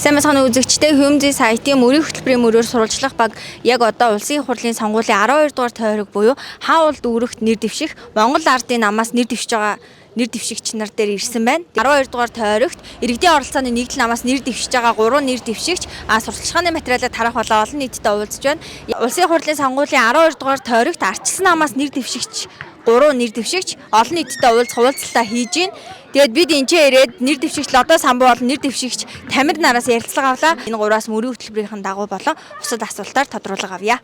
Сайн мэцхан үзэгчтэй Хүмзий сайтын мөрийн хөтөлбөрийн мөрөөр сурвалжлах баг яг одоо улсын их хурлын сонгуулийн 12 дугаар тойрог буюу хаавал дүүрэгт нэр дэвших Монгол ардын намаас нэр дэвшиж байгаа нэр дэвшигч нар дээр ирсэн байна. 12 дугаар тойрогт иргэдийн оролцооны нэгдэл намаас нэр дэвшиж байгаа 3 нэр дэвшигч сурталчилгааны материалыг тарах болон олон нийтэд уулзж байна. Улсын их хурлын сонгуулийн 12 дугаар тойрогт ардчилсан намаас нэр дэвшигч 3 нэр дэвшигч олон нийтэд уулзалтаа хийж байна. Тэгээд бид энэ ч ирээд нэр дэвшигч Лодо Самбуу болон нэр дэвшигч Тамир нараас ярилцлага авлаа. Энэ гураас мөрийн хөтөлбөрийн дагуу болон бусад асуултаар тодруулга авъя.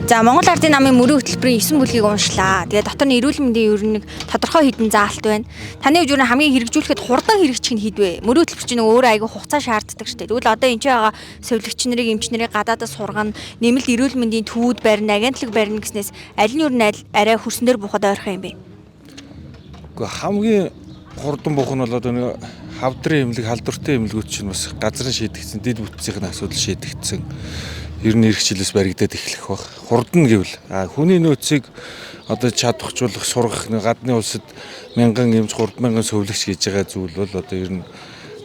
За Монгол Ардын намын мөрийн хөтөлбөрийн 9 бүлгийг уншлаа. Тэгээд дотор нь эрүүл мэндийн ерөнхий тодорхой хэдэн заалт байна. Таны хувьд хамгийн хэрэгжүүлэхэд хурдан хэрэгжих нь хэд вэ? Мөрийн хөтөлбөр чинь өөрөө айгүй хугацаа шаарддаг шүү дээ. Тэгвэл одоо энэ ч байгаа сувилагч нарыг эмч нарыг гадаадас сургана, нэмэлт эрүүл мэндийн төвүүд барина, агентлаг барина гэснээс аль нь юу арай хөрснөөр бухад ойрхон юм бэ? Гэхдээ хамгийн хурдан буух нь бол одоо нэг хавдрын эмнэлэг, халдвартай эмнэлгүүд чинь бас газрын шийдэгдсэн, дэд бүтцийн асуудал шийдэгдсэн. Ер нь эрхчлээс баригдаад эхлэх баг. Хурдан гэвэл хүний нөөцийг одоо чадахжуулах, сургах гадны улсад 1000 эмч 3000 сувилагч гэж байгаа зүйл бол одоо ер нь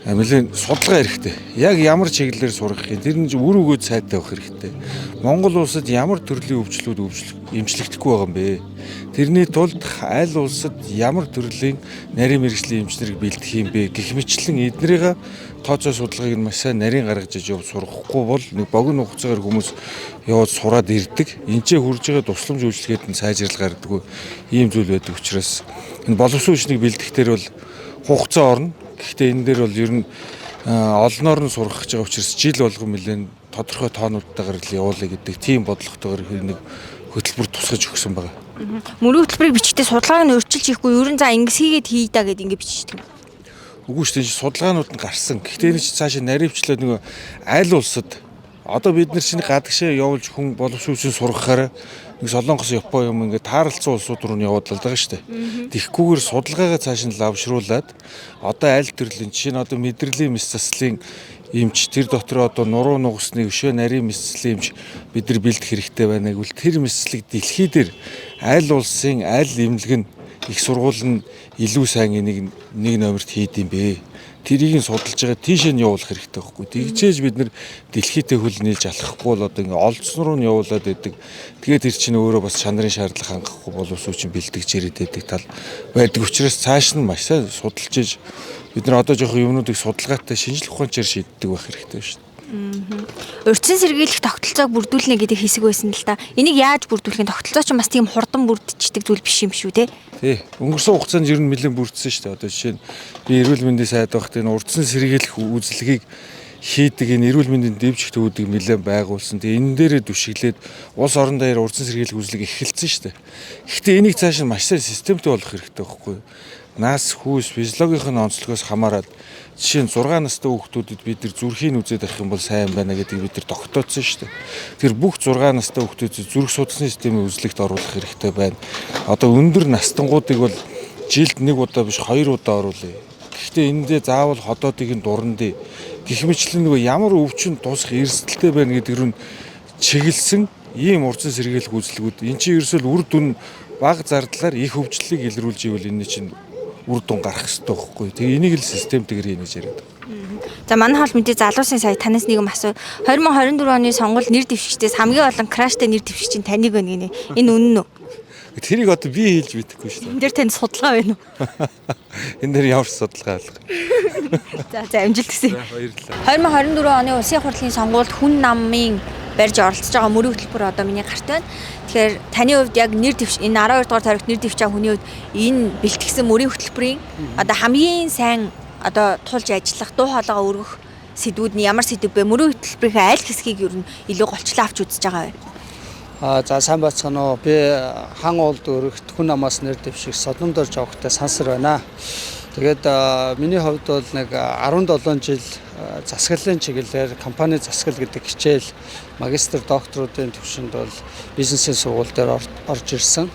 нэлээд судалгаа хэрэгтэй. Яг ямар чиглэлээр сургах юм. Тэр нь үр өгөөд сайтай байх хэрэгтэй. Монгол улсад ямар төрлийн өвчлүүд эмчлэгдэхгүй байгаа юм бэ? Тэрний тулд аль улсад ямар төрлийн нарийн мэргэжлийн эмчнэрийг бэлдэх юм бэ гэх мэтлэн эднэрийг тооцоо судалгааг нь маш сайн нарийн гаргаж иж сургахгүй бол нэг богино хугацаагаар хүмүүс яваад сураад ирдэг. Энчээ хурж байгаа тусламж үйлчлэгээд нь сайжрал гаргадаг ийм зүйл байдаг учраас энэ боловсон хүчнийг бэлдэхтэр бол хугацаа орно. Гэхдээ энэ дээр бол ер нь олноор нь сурах гэж байгаа учраас жил болгон нэлээд тодорхой тоонуудтайгаар л явуулъя гэдэг тийм бодлоготойгоор нэг хөтөлбөр тусгаж өгсөн байгаа. Мөрийн хөтөлбөрийг бичгтээ судалгааг нь өөрчилж хийхгүй ер нь за ингэж хийгээд хий да гэд ингэ биччихдэг. Үгүй шүү дээ судалгаанууд нь гарсан. Гэхдээ энэ чинь цаашаа наривчлаад нөгөө аль улсад одоо бид нар чинь гадагшаа явуулж хүн боловсруулсан сургахаараа нэг Солонгос, Япон юм ингээд тааралцсан улсууд руу нь яваад л байгаа шүү дээ. Тэгэхгүйгээр судалгаагаа цааш нь лавшруулад одоо аль төрлийн жишээ нь одоо мэдрэлийн мэс заслын эмч тэр дотор одоо нуруу нугасны өшөө нарийн мэслийн эмч бид нар бэлдэх хэрэгтэй байна гэвэл тэр мэслэг дэлхий дээр аль улсын аль эмнэлэг нь их сургууль нь илүү сайн нэг номерт хийд юм бэ. Тэрийг нь судалж байгаа тийшээ нь явуулах хэрэгтэй байхгүй. Тэгжээж бид нар дэлхийтэй хөл нийлж алхахгүй бол одоо ингээ олдсон руу нь явуулаад байдаг. Тэгээд тэр чинь өөрөө бас чанарын шаардлага хангахгүй боловсруу чинь бэлтгэж ирээд байдаг тал байдаг учраас цааш нь маш сайн судалж иж бид нар одоо жоохон юмнуудыг судалгаатай шинжлэх ухаанчаар шийддэг байх хэрэгтэй шүү дээ. Урьдчилан сэргийлэх тогтолцоог бүрдүүлнэ гэдэг хэсэг байсан л да. Энийг яаж бүрдүүлэх нь тогтолцоо ч бас тийм хурдан бүрдчихдэг зүйл биш юм шүү те. Тий. Өнгөрсөн хугацаанд ер нь нэлээд бүрдсэн шүү дээ. Одоо жишээ нь би эрүүл мэндийн сайд байхад энэ урьдчилан сэргийлэх үйлчлэгийг хийдэг энэ эрүүл мэндийн дэвжих төвүүдийг нэлээд байгуулсан. Тэгээ энэ дээрээ дүшиглээд улс орон даяар урьдчилан сэргийлэх үйлчлэгийг эхэлсэн шүү дээ. Гэхдээ энийг цааш нь маш сайн системтэй болгох хэрэгтэй байхгүй юу? Нас, хүүс, физиологийн онцлогоос хамаарат жишээ нь 6 настай хүүхдүүдэд бид нар зүрхийг үзээд авах юм бол сайн байна гэдэг бид нар тогтооцсон шүү дээ. Тэр бүх 6 настай хүүхдүүдэд зүрх судасны системийн үзлэгт оруулах хэрэгтэй байна. Одоо өндөр настангуудыг бол жилд 1 удаа биш 2 удаа оруулъя. Гэхдээ эндээ заавал ходоодыг нь дурандъя. Гэх мэтлэн нөгөө ямар өвчин тусах эрсдэлтэй байна гэдгээр нь чиглэсэн ийм урьдчилан сэргийлэх үйлчлэгүүд эн чинь ерөөсөө үр дүн бага зардлаар их хөгжлийг илрүүлж ивэл энэ чинь үр дүн гарах хэрэгтэй байхгүй. Тэгээ энийг л системтэйгээр хийнэ гэж яриад байна. За манай хоол мэдээ залуусын сая танаас нэг юм асуу. 2024 оны сонгуул нэр дэвшигчдээс хамгийн олон краштай нэр дэвшигч нь таныг байна гинэ. Энэ үнэн үү? Тэрийг одоо би хэлж мэдэхгүй шүү дээ. Энд дээр танд судалгаа байна уу? Энэ дээр ямар судалгаа алга. За амжилт хүсье. 2024 оны улсын их хурлын сонгуульд хүн намын барьж оролцож байгаа мөрийн хөтөлбөр одоо миний гарт байна. Тэгэхээр таны хувьд яг нэр дэвш энэ 12 дугаар тойрогт нэр дэвшиж байгаа хүний хувьд энэ бэлтгэсэн мөрийн хөтөлбөрийн одоо хамгийн сайн одоо тулж ажиллах, дуу хоолойгоо өргөх сэдвүүд нь ямар сэдв бэ? Мөрийн хөтөлбөрийн аль хэсгийг ер нь илүү голчлоо авч үзэж байгаа вэ? За сайн бацгаана уу. Би хан уулд өргөхт хүн намаас нэр дэвших содомдор жавхтай сансар байна. Тэгээд миний хувьд бол нэг 17 жил засаглалын чиглэлээр компани засаглал гэдэг хичээл магистр докторуудын төвшөнд бол бизнесийн сургууль дээр орж ирсэн.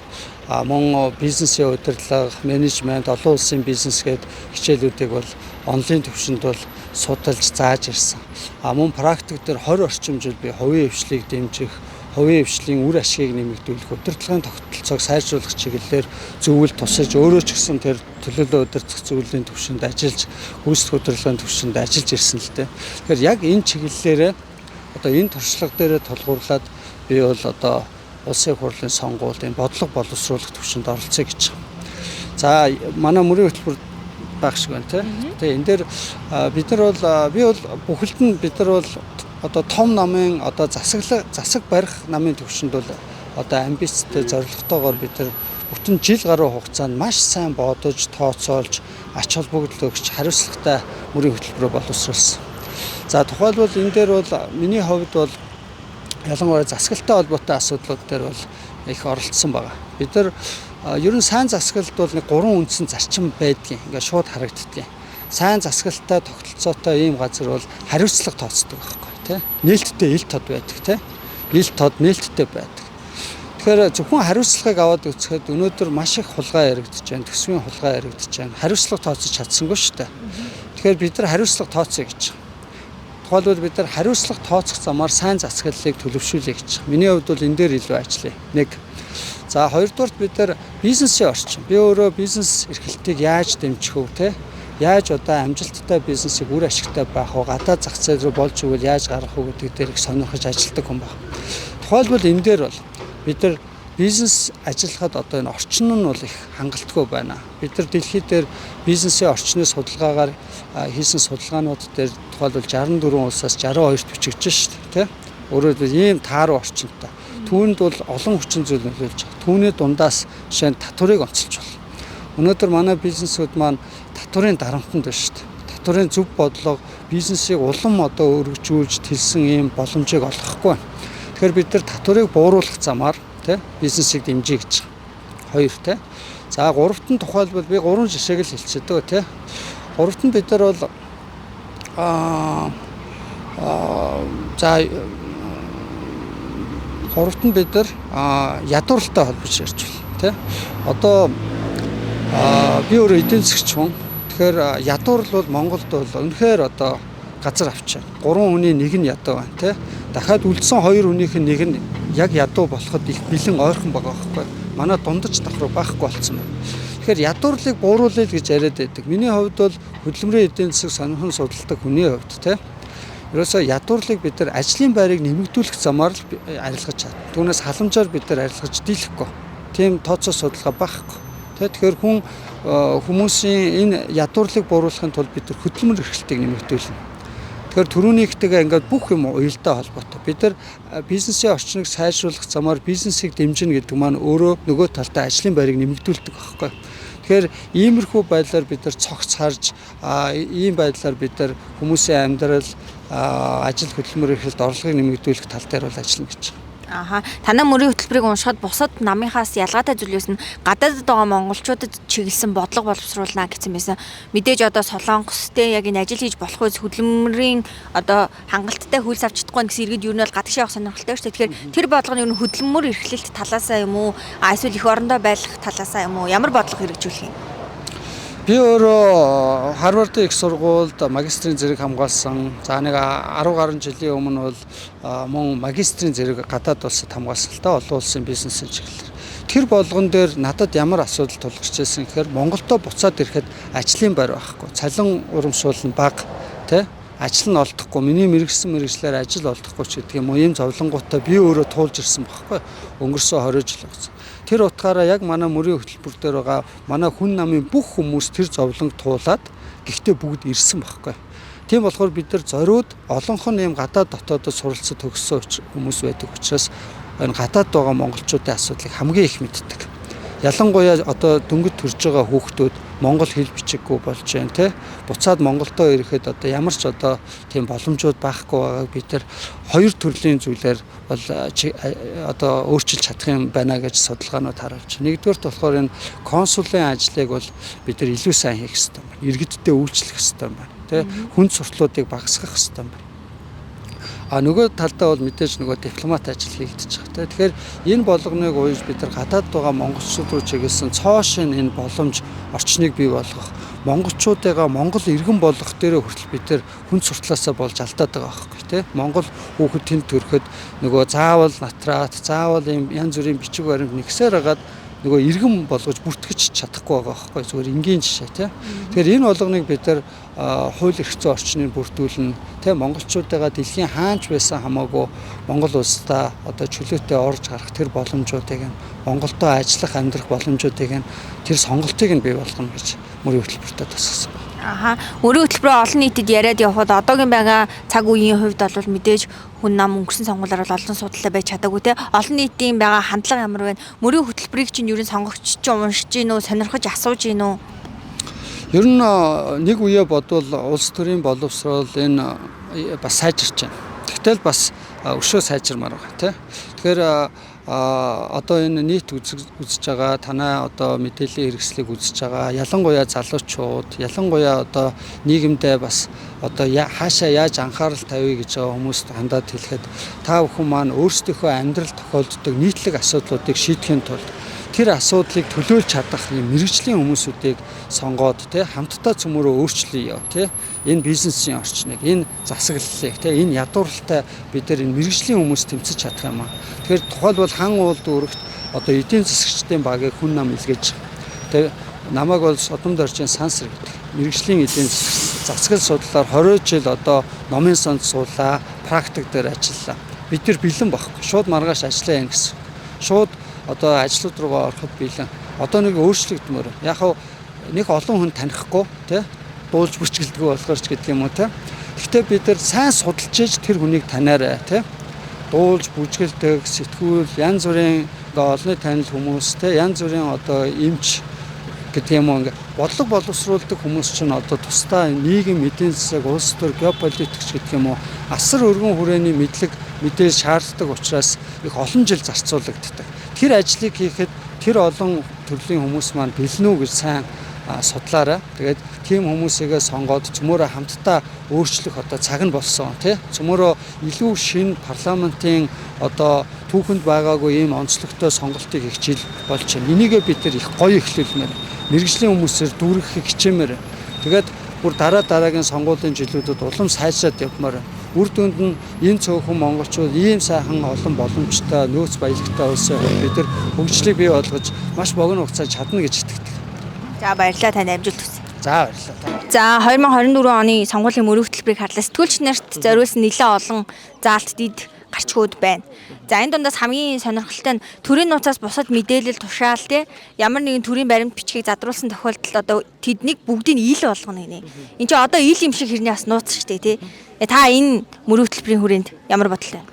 Мөн бизнесийн удирдлага, менежмент, олон улсын бизнес гэдэг хичээлүүдийг бол онлайн төвшөнд бол судалж зааж ирсэн. Мөн практик дээр 20 орчим жил би хувийн хвшлийг дэмжих, хувийн хвшлийн үр ашгийг нэмэгдүүлэх, удирдлагын тогтолцоог сайжруулах чиглэлээр зөвлөлт тусаж өөрөө ч гэсэн тэр төлөөлөл удирдах зөвлөлийн түвшинд ажиллаж, гүйцэтгэх удирдлагын түвшинд ажиллаж ирсэн л дээ. Тэгэхээр яг энэ чиглэлээрээ одоо энэ туршлага дээрээ тулгуурлаад би бол одоо улсын хурлын сонгуулийн бодлого боловсруулах түвшинд оролцъё гэж. За манай мөрийн хөтөлбөр байх шиг байна тийм. Тэгээ энэ дээр бид нар бол би бол бүхэлд нь бид нар бол одоо том намын одоо засаг барих намын түвшинд бол одоо амбицтай зорилготойгоор бид нар бүтэн жил гаруй хугацаанд маш сайн бодож, тооцоолж, ач холбогдол өгч хариуцлагатай мөрийн хөтөлбөрөөр боловсруулсан. За тухайлбал энэ дээр бол миний хувьд бол ялангуяа засаглалтай холбоотой асуудлууд дээр бол их оролцсон байгаа. Бид нар ер нь сайн засаглалд бол нэг 3 үндсэн зарчим байдгийн. Ингээд шууд харагддгийг. Сайн засаглалтай тогтолцоотой ийм газар бол хариуцлага тооцдог байхгүй тий. Нээлттэй ил тод байдаг тий. Ил тод нээлттэй байдаг. Тэгэхээр зөвхөн хариуцлагыг аваад үзэхэд өнөөдөр маш их хулгай яригдж байна. Төсвийн хулгай яригдж байна. Хариуцлага тооцож чадсангүй шүү дээ. Тэгэхээр бид нар хариуцлага тооцъё гэж. Тухайлбал бид нар хариуцлага тооцох замаар сайн засаглалыг төлөвшүүлье гэж. Миний хувьд бол энэ дээр илүү ажиллая. 1. За хоёрдугаарт бид нар бизнесийн орчин. Би өөрөө бизнес эрхлэлтийг яаж дэмжих вэ те? Яаж одоо амжилттай бизнесийг үр ашигтай байх вэ? Гадаад зах зээл рүү болж өгвөл яаж гаргах вэ гэдэг дээр их сонирхож ажилладаг хүн байна. Тухайлбал энэ дээр бол бид нар бизнес ажиллахад одоо энэ орчин нь бол их хангалтгүй байна. Бид нар дэлхийд дээр бизнесийн орчны судалгаагаар хийсэн судалгаанууд дээр тухайлбал 64 улсаас 62-т бичигдэж шүү дээ, тийм. Өөрөөр ийм тааруу орчинтай. Түүнд бол олон хүчин зүйл нөлөөлж байгаа. Түүний дундаас жишээ нь татварыг онцолж байна. Өнөөдөр манай бизнесүүд маань татварын дарамтанд байна шүү дээ. Татварын зөв бодлого бизнесийг улам одоо өргөжүүлж тэлсэн ийм боломжийг олгохгүй байна. Тэгэхээр бид нар татварыг бууруулах замаар тий бизнесийг дэмжиж гэж. 2 тий. За 3-т нь тухайлбал би 3 жишээг л хэлчихэдэг тий. 3-т нь бид нар бол за 3-т нь бид нар ядууралтай холбож ярьж байна тий. Одоо би өөрөө эдийн засгч хүн. Тэгэхээр ядуурл бол Монголд бол үнэхээр одоо газар авчаа. 3 хүний нэг нь ядуу байна тий. Дахиад үлдсэн 2 хүнийх нь нэг нь яг ядуу болоход их бэлэн ойрхон байгаа байхгүй. Манай дундаж давхар байхгүй болсон байна. Тэгэхээр ядуурлыг бууруулъя гэж яриад байдаг. Миний хувьд бол хөдөлмөрийн эдийн засаг сонирхон судалдаг хүний хувьд тий. Ерөөсөө ядуурлыг бид нар ажлын байрыг нэмэгдүүлэх замаар л арилгаж чадна. Түүнээс халамжаар бид нар арилгаж дийлэхгүй. Тийм тооцоо судалгаа байхгүй. Тэгэхээр хүмүүсийн энэ ядуурлыг бууруулахын тулд бид нар хөдөлмөр эрхлэлтийг нэмэгдүүлнэ. Тэгэхээр түрүүнийхтэйгээ ингээд бүх юм уялдаа холбоотой. Бид нар бизнесийн орчныг сайжруулах замаар бизнесийг дэмжинэ гэдэг маань өөрөө нөгөө талдаа ажлын байрыг нэмэгдүүлдэг байхгүй. Тэгэхээр иймэрхүү байдлаар бид нар цогц харж ийм байдлаар бид нар хүмүүсийн амьдрал ажил хөдөлмөр эрхлэлд орлогыг нэмэгдүүлэх тал дээр бол ажиллана гэж. Танай мөрийн хөтөлбөрийг уншихад бусад намынхаас ялгаатай зүйлээс нь гадаадд байгаа монголчуудад чиглэсэн бодлого боловсруулна гэсэн байсан. Мэдээж одоо Солонгостэй яг энэ ажил хийж болох үс хөдөлмөрийн одоо хангалттай хөлс авч чадахгүй гэсэн иргэд юу нь бол гадагш явах сонирхолтой шүү дээ. Тэгэхээр тэр бодлого нь юу н хөдөлмөр эрхлэлт талаасаа юм уу? Эсвэл их орондоо байх талаасаа юм уу? Ямар бодлого хэрэгжүүлэх юм? Би өөрөө Харвардын их сургуульд магистрийн зэрэг хамгаалсан. За нэг 10 гаруй жилийн өмнө бол мөн магистрийн зэрэг гадаад улсад хамгаалсан л та олон улсын бизнесийн чиглэлээр. Тэр болгон дээр надад ямар асуудал тулгарч ирсэн гэхээр Монголдо буцаад ирэхэд ажлын байр байхгүй. Цалин урамшуул нь бага тий ажил нь олдохгүй. Миний мэргэжлэр ажил олдохгүй ч гэдэг юм уу. Ийм зовлонгуудаа би өөрөө туулж ирсэн байхгүй. Өнгөрсөн 20 жил болсон. Тэр утгаараа яг манай мөрийн хөтөлбөр дээр байгаа манай хүн намын бүх хүмүүс тэр зовлонг туулаад гэхдээ бүгд ирсэн байхгүй. Тийм болохоор бид нар зориуд олонх нь ийм гадаад дотоодод суралцад төгссөн хүмүүс байдаг учраас энэ гадаад байгаа монголчуудын асуудлыг хамгийн их мэддэг. Ялангуяа одоо дөнгөж төрж байгаа хүүхдүүд монгол хэл бичиггүй болж байна те. Буцаад Монголдо ирэхэд одоо ямар ч одоо тийм боломжууд байхгүй байгааг бид нар 2 төрлийн зүйлээр бол одоо өөрчилж чадах юм байна гэж судалгаанууд харуулж байна. Нэгдүгээрт болохоор энэ консулын ажлыг бол бид нар илүү сайн хийх хэрэгтэй байна. Иргэддээ үйлчлэх хэрэгтэй байна. Тэ хүнд суртлуудыг багасгах хэрэгтэй байна. Нөгөө талдаа бол мэдээж нөгөө дипломат ажил хийгдэж байгаа. Тэгэхээр энэ болгоныг уяж бид нар гадаад байгаа монголчууд руу чиглэсэн цоошин энэ боломж орчныг бий болгох, монголчуудыгаа монгол иргэн болгох дээрээ хүртэл бид нар хүн суртлаасаа болж алдаад байгаа байхгүй тий. Монгол хүүхэд тэнд төрөхөд нөгөө заавал натрат, заавал ийм янз бүрийн бичиг баримт нэгсээр хагаад нөгөө иргэн болгож бүртгэж чадахгүй байгаа байхгүй зүгээр энгийн жишээ тийм. Тэгэхээр энэ болгоныг бид нар хууль эрх зүйн орчныг бүрдүүлнэ. Тийм монголчуудаа дэлхийн хаанч байсан хамаагүй Монгол улстай одоо чөлөөтэй орж гарах тэр боломжуудыг нь Монголдо ажиллах амьдрах боломжуудыг нь тэр сонголтыг нь бий болгоно гэж мөрийн хөтөлбөртөө тусгасан. Аха. Мөрийн хөтөлбөрөөр олон нийтэд яриад явхад одоогийн байгаа цаг үеийн хувьд бол мэдээж хүн нам өнгөрсөн сонгуулиар бол олон судалтай байж чадаагүй те. Олон нийтийн байгаа хандлага ямар байна? Мөрийн хөтөлбөрийг чинь ерөн сонгогч чинь уншиж гин үү, сонирхож асууж гин үү? Ер нь нэг үе бодвол улс төрийн боловсрол энэ бас сайжирч байна. Тэгтэл бас өшөө сайжирмаар байгаа тийм. Тэгэхээр одоо энэ нийт үзэж байгаа танай одоо мэдээллийн хэрэгслийг үзэж байгаа ялангуяа залуучууд, ялангуяа одоо нийгэмдээ бас одоо хаашаа яаж анхаарал тавья гэж байгаа хүмүүст хандаад хэлэхэд та бүхэн маань өөрсдийнхөө амьдрал тохиолддог нийтлэг асуудлуудыг шийдэхин тулд тэр асуудлыг төлөөлж чадах юм мэрэгжлийн хүмүүсүүдийг сонгоод хамтдаа цөмөрөө өөрчлөе яа энэ бизнесийн орчныг энэ засаглалыг энэ ядууралтай бид нар энэ мэрэгжлийн хүмүүс тэмцэж чадах юм аа. Тэгэхээр тухайлбал хан уулд өргөт одоо эдийн засагчдын багийг хүн нам илгээж намайг бол Содом доржийн сансар гэдэг мэрэгжлийн эдийн засаг судлаар 20 жил одоо номын сонд суулаа, практик дээр ажиллаа. Бид нар бэлэн багхгүй шууд маргааш ажиллаа юм гэсэн. Шууд одоо ажлууд руугаа ороход бэлэн. Одоо нэг өөрчлөгдмөр. Яг хав нэг олон хүн танихгүй дуулж бүчгэлдэггүй болохоор ч гэдэг юм уу Гэхдээ бид нар сайн судалж иж тэр хүнийг танаарай дуулж бүжгэлдэг сэтгүүл янз бүрийн олонний танил хүмүүс янз бүрийн одоо эмч гэдэг юм уу бодлого боловсруулдаг хүмүүс чинь одоо тусдаа нийгэм эдийн засаг улс төр геополитикч гэдэг юм уу асар өргөн хүрээний мэдээлэл шаарддаг учраас их олон жил зарцуулагддаг. Тэр ажлыг хийхэд тэр олон төрлийн хүмүүс маань бэлэн үү гэж сайн судлаарай. Тэгээд тийм хүмүүсийгээ сонгоод цөмөрөө хамтдаа өөрчлөх одоо цаг нь болсон цөмөрөө илүү шинэ парламентын одоо түүхэнд байгаагүй ийм онцлогтой сонголтыг хийх жил болж байна. Энийгээ бид нар их гоё эхлүүлмээр мэрэгжлийн хүмүүсээр дүүргэх хичээмээр. Тэгээд бүр дараагийн сонгуулийн жилүүдэд улам сайжраад явмаар үр дүнд нь энэ цөөхөн монголчууд ийм сайхан олон боломжтой нөөц баялагтай улсын бид нар хөгжлийг бий болгож маш богино хугацаанд чадна гэж итгэдэг. За баярлалаа танд амжилт хүсье. За баярлалаа. За 2024 оны сонгуулийн мөрийн хөтөлбөрийг харлаа сэтгүүлч нарт зориулсан нэлээд олон заалт дид гарчгууд байна. За энэ дундаас хамгийн сонирхолтой нь төрийн нууцаас бусад мэдээлэл тушаал ямар нэгэн төрийн баримт бичгийг задруулсан тохиолдолд одоо тэднийг бүгдийг ил болгоно гинэ. Энд чинь одоо ил юм шиг хэрнээ бас нууц штэ та энэ мөрийн хөтөлбөрийн хүрээнд ямар бодолтой байна?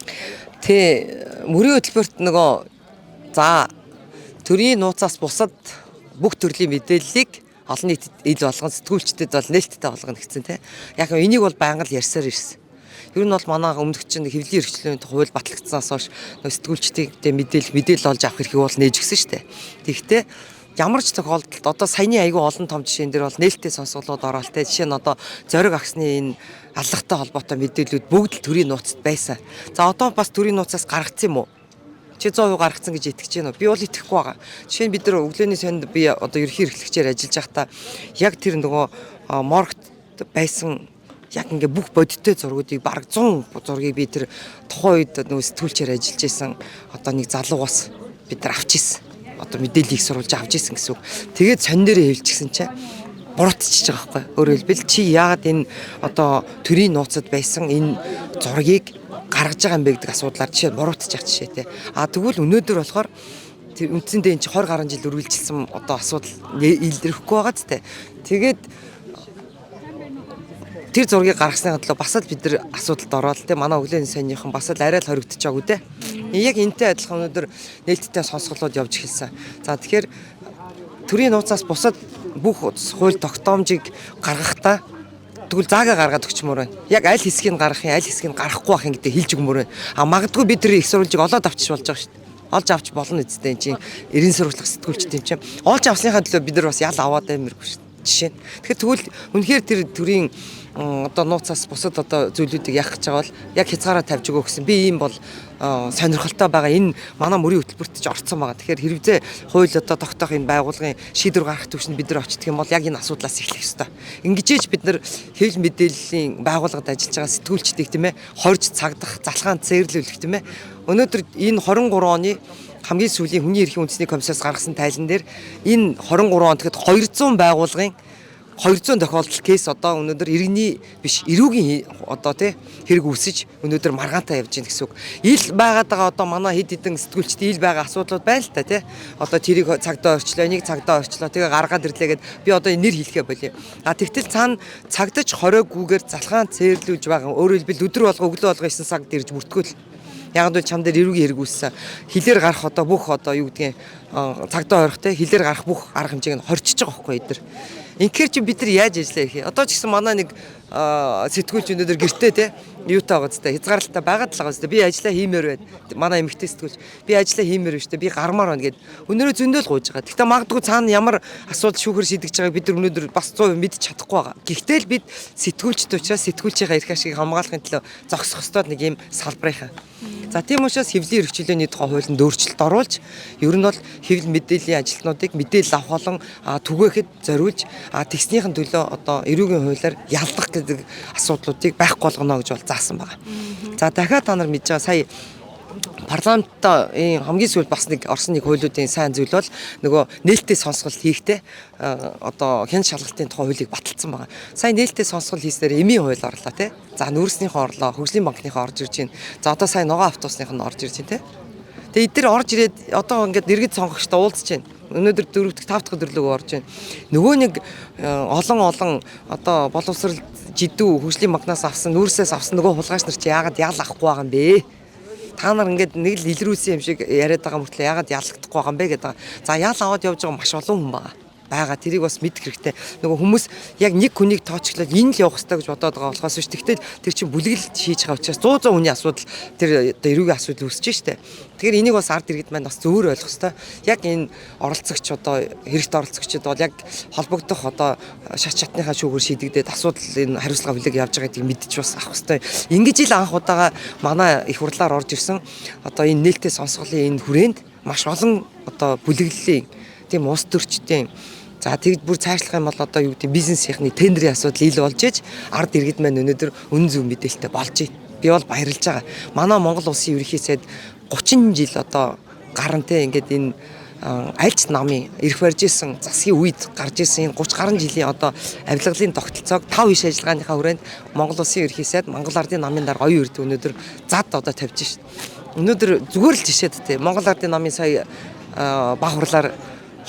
Мөрийн хөтөлбөрт нөгөө за төрийн нууцаас бусад бүх төрлийн мэдээллийг олон нийтэд ил болгон сэтгүүлчдэд бол нээлттэй болгоно гэсэн Яг энийг бол байнга л ярьсаар ирсэн. Ер нь бол манай өмнөх чинь хэвлэлийн эрхчлөөний хууль батлагдсанаас хойш сэтгүүлчдийн мэдээлэл олж авах эрхийг бол нээж өгсөн шүү дээ. Тэгэхдээ ямар ч тохиолдолд одоо саяны айгүй олон том жишээн дээр бол нээлттэй сонсголууд ороод жишээ нь одоо зориг агсны энэ аллагтай холбоотой мэдээллүүд бүгд л төрийн нууцад байсан. За одоо бас төрийн нууцаас гаргацсан юм уу? Чи 100% гаргацсан гэж итгэж байна уу? Би бол итгэхгүй байгаа. Жишээ нь бид нар өглөөний сонд би одоо ерхий эрхлэгчээр ажиллаж байхдаа яг тэр нөгөө моргт байсан яг ингээ бүх бодиттой зургуудыг бараг 100 зургийг би тэр тухайн үед нөгөө сэтгүүлчээр ажиллаж исэн одоо нэг залуугаас бид нар авч исэн. Одоо мэдээллийг сурвалж авч исэн гэсэн үг. Тэгээд сонь дээрээ хэлчихсэн чинь буруутчихж байгаа байхгүй. Өөрөөр хэлбэл чи яагаад энэ одоо төрийн нууцад байсан энэ зургийг гаргаж байгаа юм бэ гэдэг асуудлаар жишээ буруутчих жишээ тэгвэл өнөөдөр болохоор тэр үндсэндээ энэ 20 гаруй жил үргэлжилсэн одоо асуудал илэрхгүй байгаа ч тэгээд тэр зургийг гаргасны хадлаа бас л бид нар асуудалд ороод манай өглөөний сайнныхан бас л арай л хоригдож байгааг Яг энэтэй адилхан өнөөдөр нээлттэй сонсголууд явж эхэлсэн. За тэгэхээр төрийн нууцаас бусад бүх хууль тогтоомжийг гаргахдаа тэгвэл заагаа гаргаад өгчмөр байна. Яг аль хэсгийг гаргах юм, аль хэсгийг гарахгүй байх юм гэдэг хэлж өгмөр байна. Магадгүй бид тэр их сурвалжийг олоод авчиж болж байгаа шүү дээ. Олж авч болно үсттэй чинь 90 сурвалжлах сэтгүүлчтэй чинь олж авсныхаа төлөө бид нар бас ял аваад амиргүй шүү дээ. Жишээ нь. Тэгэхээр тэгвэл үнэхээр тэр төрийн одоо нууцаас бусад одоо зүйлүүдийг яах гэж байгаа бол яг хязгаараа тавьж өгөө гэсэн. Би ийм бол сонирхолтой байгаа. Энэ манай мөрийн хөтөлбөрт ч орцсон байгаа. Тэгэхээр хэрэгцээ хууль одоо тогтоох энэ байгууллагын шийдвэр гаргах төвшөнд бид нар очдөг юм бол яг энэ асуудлаас эхлэх ёстой. Ингэжээж бид нар хэвлэл мэдээллийн байгууллагад ажиллаж байгаа сэтгүүлчдийг тийм ээ хорж цагдах, залхаанд цээрлүүлэх тийм ээ. Өнөөдөр энэ 23 оны хамгийн сүүлийн хүний эрхийн үндэсний комиссараас гаргасан тайлан дээр энэ 23 он тэгэхэд 200 байгууллагын 200 тохиолдол кейс одоо өнөөдөр иргэний биш эрүүгийн одоо тий хэрэг үүсэж өнөөдөр маргаантаа явж байна гэсэн үг. Ил байгаад байгаа одоо манай хэд хэдэн сэтгүүлчдийн ил байгаа асуудлууд байна л та тий. Одоо тэрийг цагдаа орчлоо, нэг цагдаа орчлоо. Тэгээ гаргаад ирлээгээд би одоо нэр хэлэхэ болиё. А тэгтэл цаана цагдаж 20-гүйгээр залхаан цээрлүүлж байгаа. Өөрөөр хэлбэл өдөр болго өглөө болго 9 цагт ирж бүртгүүл. Яг л чам дээр эрүүгийн хэрэг үүссэн. Хилээр гарах одоо бүх одоо юу гэдгийг цагдаа орохтой хилээр гарах бүх арга хэмжээг нь хорчиж байгаа байхгүй эдэр. Инхээр чи бид нар яаж ажиллаа их. Одоо ч гэсэн манай нэг сэтгүүлч өнөөдөр гэртээ те юутай байгаа зү хязгаарлалтаа байгаад л байгаа зү би ажиллаа хиймээр байна. Манай эмэгтэй сэтгүүлч би ажиллаа хиймээр байна шүү дээ. Би гармаар байна гэд өнөөдөр зөндөл гуйж байгаа. Гэхдээ магадгүй цаана ямар асуудал шүүхэр шийдэж байгааг бид нар өнөөдөр бас 100% мэдчих чадахгүй байгаа. Гэхдээ л бид сэтгүүлчд учраас сэтгүүлчийн эрх ашигыг хамгаалахын төлөө зогсох ёстой нэг юм салбарынхаа. За тийм учраас хэвлэлийн эрхчлөөний тухай хуулинд өөрчлөлт оруулж ер нь бол хэвлэл мэдээллийн ажилтнуудыг мэдээлэл авах болон түгээхэд зориулж тэгснийхэн төлөө одоо эрүүгийн хуулиар ялдах гэдэг асуудлуудыг байхгүй болгоно гэж бол заасан байгаа. За дахиад та нар мэдж байгаа сая парламентта хамгийн сүүлд бас нэг орсон нэг хуулиудын сайн зүйл бол нөгөө нээлттэй сонсголт хийхдээ одоо хэн шалгалтын тухай хуулийг баталсан байгаа. Сайн нээлттэй сонсголт хийснээр эмийн хууль орлоо тий. За нүүрснийхөө орлоо, хөгжлийн банкныхаа орж ирж байна. За одоо сайн ногоон автобусных нь орж ирж байна тий. Тэгээ эдгээр орж ирээд одоо ингээд иргэд сонгогчтой уулзж байна. Өнөөдөр 4-р 5-р өдрөлөг орж байна. Нөгөө нэг олон одоо боловсрал жидүү хөгжлийн банкнаас авсан, нүүрсээс авсан нөгөө хулгайч нар чи яагаад ял авахгүй байгаа юм бэ? Та нар ингээд нэг л илрүүлсэн юм шиг яриад байгаа мөртлөө яагаад ялагдахгүй байгаа юм бэ гэдэг. За ял аваад явж байгаа маш олон хүн байгаа. Тэрийг бас мэдэх хэрэгтэй. Нөгөө хүмүүс яг нэг хүнийг тоочглоод энэ л явах хэрэгтэй гэж бодоод байгаа болохоос биш. Тэгтэл тэр чинь бүлэглэлт хийж байгаа учраас 100 хүний асуудал тэр одоо эрүүгийн асуудал үүсэж штэ. Тэгэхээр энийг бас ард иргэд маань бас зөвөр ойлгох хэрэгтэй. Яг энэ оролцогч одоо хэрэгт оролцогчид бол яг холбогдох одоо шат шатныхаа шүүгээр шийдэгдээд асуудал энэ хариуцлага хүлээг явж байгаа гэдгийг мэдчих бас авах хэрэгтэй. Ингэж ил анх удаага манай их хурлаар орж ирсэн одоо энэ нээлттэй сонсголын энэ хүрээнд маш олон одоо бүлэглэлийн тийм улс төрчдийн за тэгж бүр цаашлах юм бол одоо юу гэдэг бизнесийнхний тендерийн асуудал ил болж иж ард иргэд маань өнөөдөр үнэн зөв мэдээлэлтэй болж байна. Би бол баярлж байгаа. Манай Монгол улсын ерөнхий сайд 30 жил одоо гарантай ингээд энэ альч намын эрх барьж исэн засгийн үед гарч исэн энэ 30 гаруй жилийн одоо авилгалын тогтолцоог 5 иш ажиллагааныхаа хүрээнд Монгол улсын ерөнхий сайд Монгол ардын намын дараа оюун эрд өнөөдөр зад одоо тавьж шээ. Өнөөдөр зүгээр л жишээд тээ Монгол ардын намын сая баг хурлаар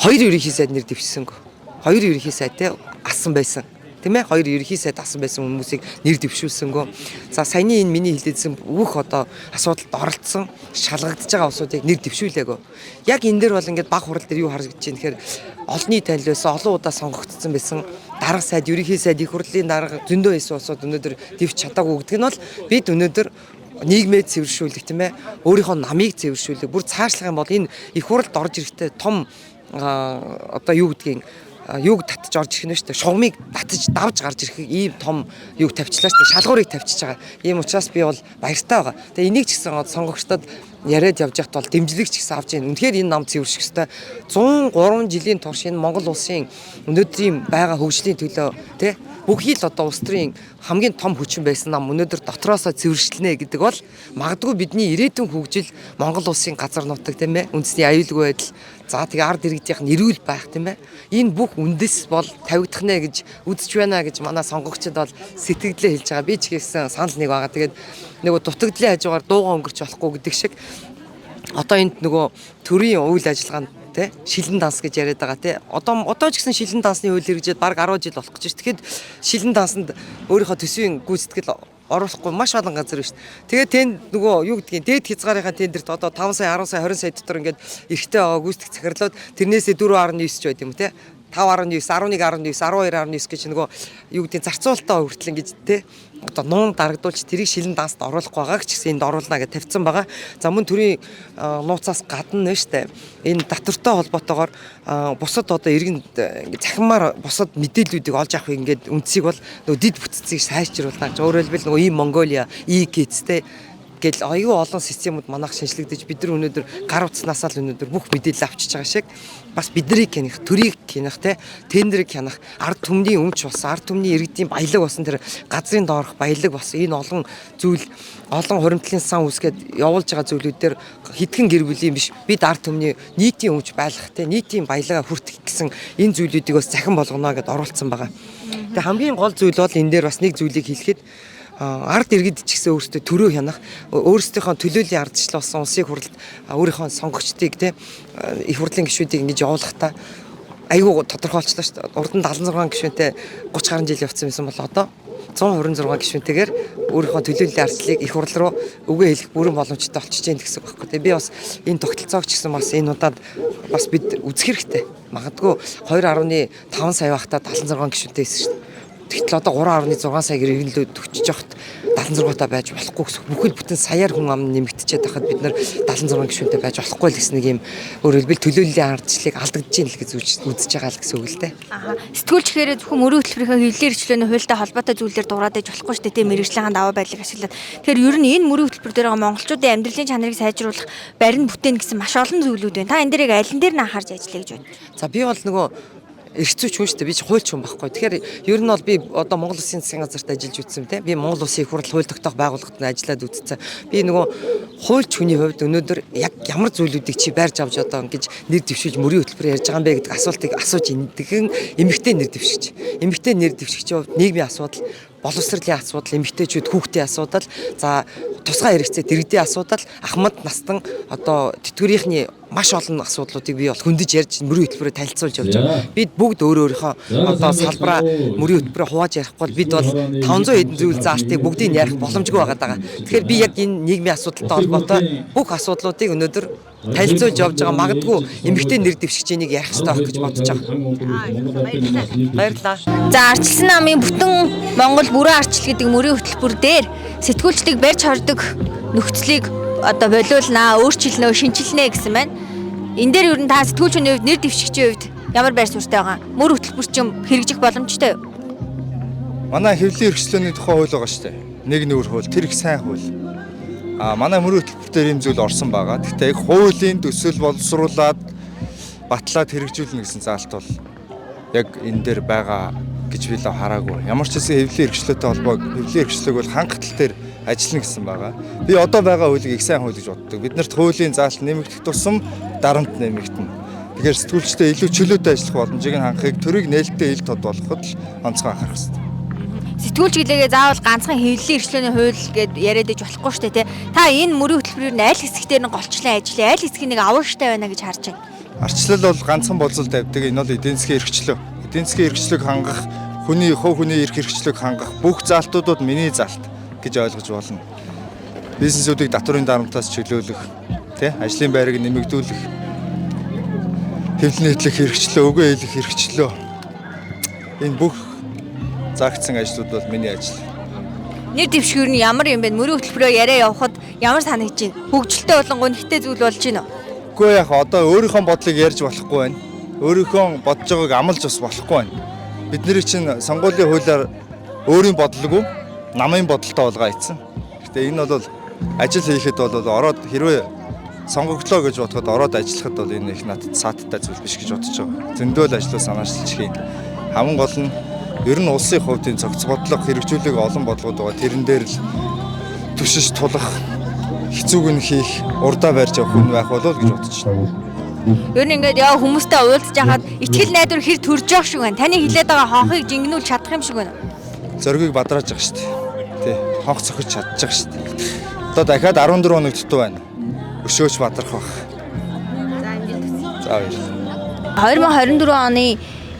2 ерөнхий сайд нэр дэвшсэнгөө. 2 ерөнхий сайдтай асан байсан. Тийм ээ 2 ерөнхий сайд асан байсан хүмүүсийг нэр дэвшүүлсэнгөө. За саяны энэ миний хэлээдсэн бүх одоо асуудалд оролцсон шалгагдж байгаа усуудыг нэр дэвшүүлээгөө. Яг энэ дээр бол ингээд баг хурал дээр юу харагдаж байна гэхээр олонний танил байсан, олон удаа сонгогдсон байсан дарга сайд, ерөнхий сайд, их хурлын дарга зөндөө байсан усууд өнөөдөр дэвш чадаагүй гэдэг нь бол бид өнөөдөр нийгмээ цэвэршүүлэх тийм ээ өөрийнхөө намыг цэвэршүүлэх бүр цаашлах юм бол энэ их хуралд орж ирэхдээ том одоо юу гэдгийг юуг татж орж ирэх нь шүү дээ. Шугамыг татж давж гарч ирэх ийм том юуг тавьчлаа шүү дээ. Шалгуурыг тавьчихж байгаа. Ийм учраас би бол баяртай байгаа. Тэгээ энийг ч гэсэн сонгогчдод яриад явж байхад бол дэмжлэгч гэсэн авч ийн. Үнэхээр энэ нам цэвэрших ёстой. 103 жилийн турш энэ Монгол улсын өнөөдрийн байгаа хөгжлийн төлөө тий бүхий л одоо улс төрийн хамгийн том хүчин байсан нам өнөөдөр дотроосоо цэвэршилнэ гэдэг бол магадгүй бидний ирээдүйн хөгжил Монгол улсын газар нутаг тийм ээ үндэсний аюулгүй байдал за тэгээ ард иргэдийнх нь эрүүл байх тийм ээ энэ бүх үндэс бол тавигдах нэ гэж үзэж байна гэж манай сонгогчдод бол сэтгэлдээ хэлж байгаа би ч гэсэн санал нэг байгаа тэгээд нөгөө дутагдлын хажуугаар дууга өнгөрч болохгүй гэдэг шиг одоо энд нөгөө төрийн үйл ажиллагаанд тэ шилэн данс гэж яриад байгаа тэ одоо ч гэсэн шилэн дансны хууль хэрэгжээд баг 10 жил болох гэж. Тэгэхэд шилэн дансанд өөрийнхөө төсвийн гүйцэтгэл оруулахгүй маш олон газар биш. Тэгээд тэнд нөгөө юу гэдгийг дээд хязгаарынхаа тендерт одоо 5 сая 10 сая 20 сая дотор ингээд эрхтэй байгаа гүйцэтгэх захирлууд тэрнээсээ 4.9 ч байд юм те 5.9 11.9 12.9 гэж нөгөө юу гэдгийг зарцуулалтаа хүртэл ингэж те одоо нуун дарагдуулж тэрийг шилэн данст оруулах байгааг ч гэсэн энд оруулна гэж тавьсан байгаа. За мөн төрийн нууцаас гадна нь штэ энэ татвартай холбоотойгоор бусад одоо иргэн захимаар бусад мэдээллүүдийг олж авах ингээд үндсийг бол нөгөө дид бүтцийг сайжруулна гэж. Өөрөөр хэлбэл нөгөө ийм Монголиа, E-Kids те гэл аюу олон системүүд манайх шинжлэгдэж бид нар өнөөдөр гар утаснаас л өнөөдөр бүх мэдээлэл авчиж байгаа шиг бас бидний хянах, төрийг хянах, тендерийг хянах, ард түмний өмч болсон, ард түмний иргэдийн баялаг болсон, тэр газрын доорх баялаг болсон энэ олон зүйл, олон хуримтлалын сан үүсгээд явуулж байгаа зүйлүүдээр хэдхэн гэр бүлийн биш бид ард түмний нийтийн өмч байлгах, нийтийн баялагаа хүртэх гэсэн энэ зүйлүүдийг бас захин болгоно гэдээ оруулсан байгаа. Тэгээ хамгийн гол зүйл бол энэ дээр бас нэг зүйлийг хэлэхэд ард иргэд ч гэсэн өөрсдөө төрөө хянах, өөрсдийнхөө төлөөллийн ардчлал болсон улсын хурлд өөрийнхөө сонгогчдыг их хурлын гишүүдийг ингэж явуулахдаа айгүй тодорхойлчлаа шүү дээ. Урд нь 76 гишүүнтэй 30 гаруй жил явцсан байсан бол одоо 126 гишүүнтэйгээр өөрийнхөө төлөөллийн ардчлалыг их хурл руу өгөө хэлэх бүрэн боломжтой болчихж байна гэсэн үг байхгүй. Тэгээ би бас энэ тогтолцоог ч гэсэн бас энэ удаад бас бид үзэх хэрэгтэй. Магадгүй 2.5 сая байхдаа 76 гишүүнтэй байсан шүү дээ. Тэгтэл одоо 3.6 сая гэрэлүүд төгчж явахад 76 та байж болохгүй гэсэн. Бүхэл бүтэн саяар хүн ам нэмэгдчихэд байхад бид нар 76 гишүүнтэй байж болохгүй л гэсэн нэг юм өөрөөр хэлбэл төлөөллийн ардчлалыг алдагдж ийн л гэж үзэж байгаа л гэсэн үг л дээ. Сэтгүүлч гэхээр зөвхөн мөрийн хөтөлбөрийнхөө хэвлэлийн эрхчлөөний хуультай холбоотой зүйлээр дураад иж болохгүй шүү дээ. Мэргэжлийн даваа байдлыг ашиглаад. Тэгэхээр ер нь энэ мөрийн хөтөлбөр дээр байгаа монголчуудын амьдралын чанарыг сайжруулах, барин бүтээн гэсэн маш олон зүйлүүд байна. Та энэ дээрийг аль дээр нь анхаарч ажиллая гэж байна? За би бол нөгөө эрхцүүч хүн шүү дээ. Би ч хуульч хүн байхгүй. Тэгэхээр ер нь бол би одоо Монгол Улсын засгийн газарт ажиллаж үзсэн те. Би Монгол Улсын их хурл хууль тогтоох байгууллагад ажиллаад үзсэн. Би нөгөө хуульч хүний хувьд өнөөдөр яг ямар зүйлүүдийг чи байрж авч одоо ингэж нэр дэвшүүлж мөрийн хөтөлбөр ярьж байгаа юм бэ гэдэг асуултыг асууж индэгэн эмэгтэй нэр дэвшигч. Эмэгтэй нэр дэвшигчийн хувьд нийгмийн асуудал, боловсролын асуудал, эмэгтэйчүүд хүүхдийн асуудал, за тусгай хэрэгцээ дэргэдийн асуудал, ахмад настан одоо тэтгэврийнхний маш олон асуудлуудыг би бол хөндөж ярьж мөрийн хөтөлбөрөөр танилцуулж явж байгаа. Бид бүгд өөрийнхөө одоо салбараа мөрийн хөтөлбөрөөр хувааж ярихгүй бол бид бол 500 хэдэн зүйл заалтыг бүгдийг ярих боломжгүй байгаа. Тэгэхээр би яг энэ нийгмийн асуудалтай холбоотой бүх асуудлуудыг өнөөдөр танилцуулж явж байгаа. Магадгүй эмэгтэй нэр дэвшигчнийг ярих хэрэгтэй байх гэж бодож байгаа. Баярлалаа. За ардчилсан намын бүтэн Монгол бүрэн ардчил гэдэг мөрийн хөтөлбөр дээр сэтгүүлчдийг барьж хордог нөхцөлийг одоо болиулнаа, өөрчилнө, шинчилнэ гэсэн байна. Энэ дээр ер нь та сэтгүүлчний хувьд нэр дэвшигчийн хувьд ямар байр суурьтай байгаа? Мөр хөтөлбөр чинь хэрэгжих боломжтой юу? Манай хэвлэлийн эрхчлөөний тухай хууль байгаа шүү дээ. Нэг нүүр хууль, тэр их сайн хууль. Манай мөрийн хөтөлбөр дээр ийм зүйл орсон байгаа. Гэхдээ яг хуулийн төсөл боловсруулад батлаад хэрэгжүүлнэ гэсэн заалт бол яг энэ дээр байгаа гэж би л хараагүй. Ямар ч хэсэг хэвлэлийн эрхчлөөтэй холбоог хэвлэлийн эрхчлөөг бол хангах тал дээр ажиллана гэсэн байгаа. Би одоо байгаа хуулийг их сайн хууль гэж боддог. Биднэрт хуулийн заалт нэмэгдэх тусам дарамт нэмэгдэнэ. Тэгэхээр сэтгүүлчдээ илүү чөлөөтэй ажиллах боломжийг хангахыг төрийг нээлттэй ил тод болгоход л онцгой анхаарах хэрэгтэй. Сэтгүүлч гэлээгээ заавал ганцхан хэвлэлийн эрхчлөөний хууль гэд яриад иж болохгүй шүү дээ, тэ. Та энэ мөрийн хөтөлбөрийн аль хэсгээр нь голчлон ажиллая, аль хэсгийг нэг авууштай байна гэж харж байна. Арчлал бол ганцхан болцол тавьдаг. Энэ бол эдийн засгийн эрхчлөө. Эдийн засгийн эрхчлөөг хангах, хүний эрх эрхчлөөг хангах бүх заалтуудад миний заалт гэж ойлгож болно. Бизнесүүдийг татврын дарамтаас чөлөөлөх, ажлын байрыг нэмэгдүүлэх, хэвлэл нийтлэх хэрэгчлөө, өгөө хэлэх хэрэгчлөө. Энэ бүх заагдсан ажлууд бол миний ажил. Нэр дэвшгэр нь ямар юм бэ? Мөрийн хөтөлбөрөөр яриа явахад ямар санагдаж байна? Хөгжилтэй болонгоо нэгтэй зүйл болж байна уу? Үгүй яг одоо өөрийнхөө бодлыг ярьж болохгүй байна. Өөрийнхөө бодож байгааг амлаж бас болохгүй байна. Бидний чинь сонгуулийн хуулиар өөрийн бодлого, намын бодолтой болгоо ийцэн. Гэтэ энэ бол ажил хийхэд бол ороод хэрвээ сонгогдлоо гэж бодоход ороод ажиллахад бол энэ их надад сааттай зүйл биш гэж бодож байгаа. Зөндөл ажлаа санаачилж хийн. Хамгийн гол нь ер нь улсын хувьд энэ цогц бодлого хэрэгжүүлэх олон бодлогод байгаа. Тэрэн дээр л түшиж тулах, хэцүүг нь хийх, урдаа барьж явах хүн байх болов гэж бодож байна. Ер нь ингээд яа хүмүүстэй уулзж байгаад итгэл найдвар хэр төрж явах шиг байна. Таны хилээд байгаа хонхыг жингнүүл чадах юм шиг байна. Зоргийг бадрааж байгаа шүү дээ. Тий, хонх цохиж чадчих шүү дээ. Одоо дахиад 14 хоног дутуу байна. Өшөөж бадрах байх. За баярлалаа. 2024 оны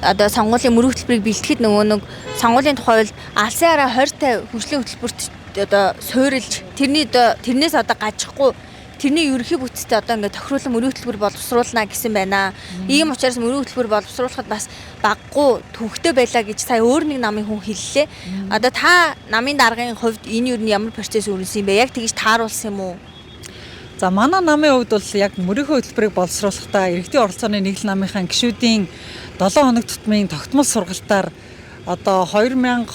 одоо сонгуулийн мөрийн хөтөлбөрийг бэлтгэхэд нөгөө нэг сонгуулийн тухай бол алсын хараа 20 хөгжлийн хөтөлбөрт одоо суурилж тэрнээс одоо гажихгүй тэрний ерөнхий бүтцтэй одоо ингээд тохируулан мөрийн хөтөлбөр боловсруулна гэсэн байна. Ийм учраас мөрийн хөтөлбөр боловсруулахад бас баггүй төвхтэй байлаа гэж сая өөр нэг намын хүн хэллээ. Одоо та намын даргын хувьд энэ юу нь ямар процесс өрнөсөн юм бэ? Яг тэгж тааруулсан юм уу? За манай намын хувьд бол яг мөрийн хөтөлбөрийг боловсруулахдаа иргэдийн оролцооны нэг л намынхаа гишүүдийн 7 хоног тутмын тогтмол сургалтаар одоо 2023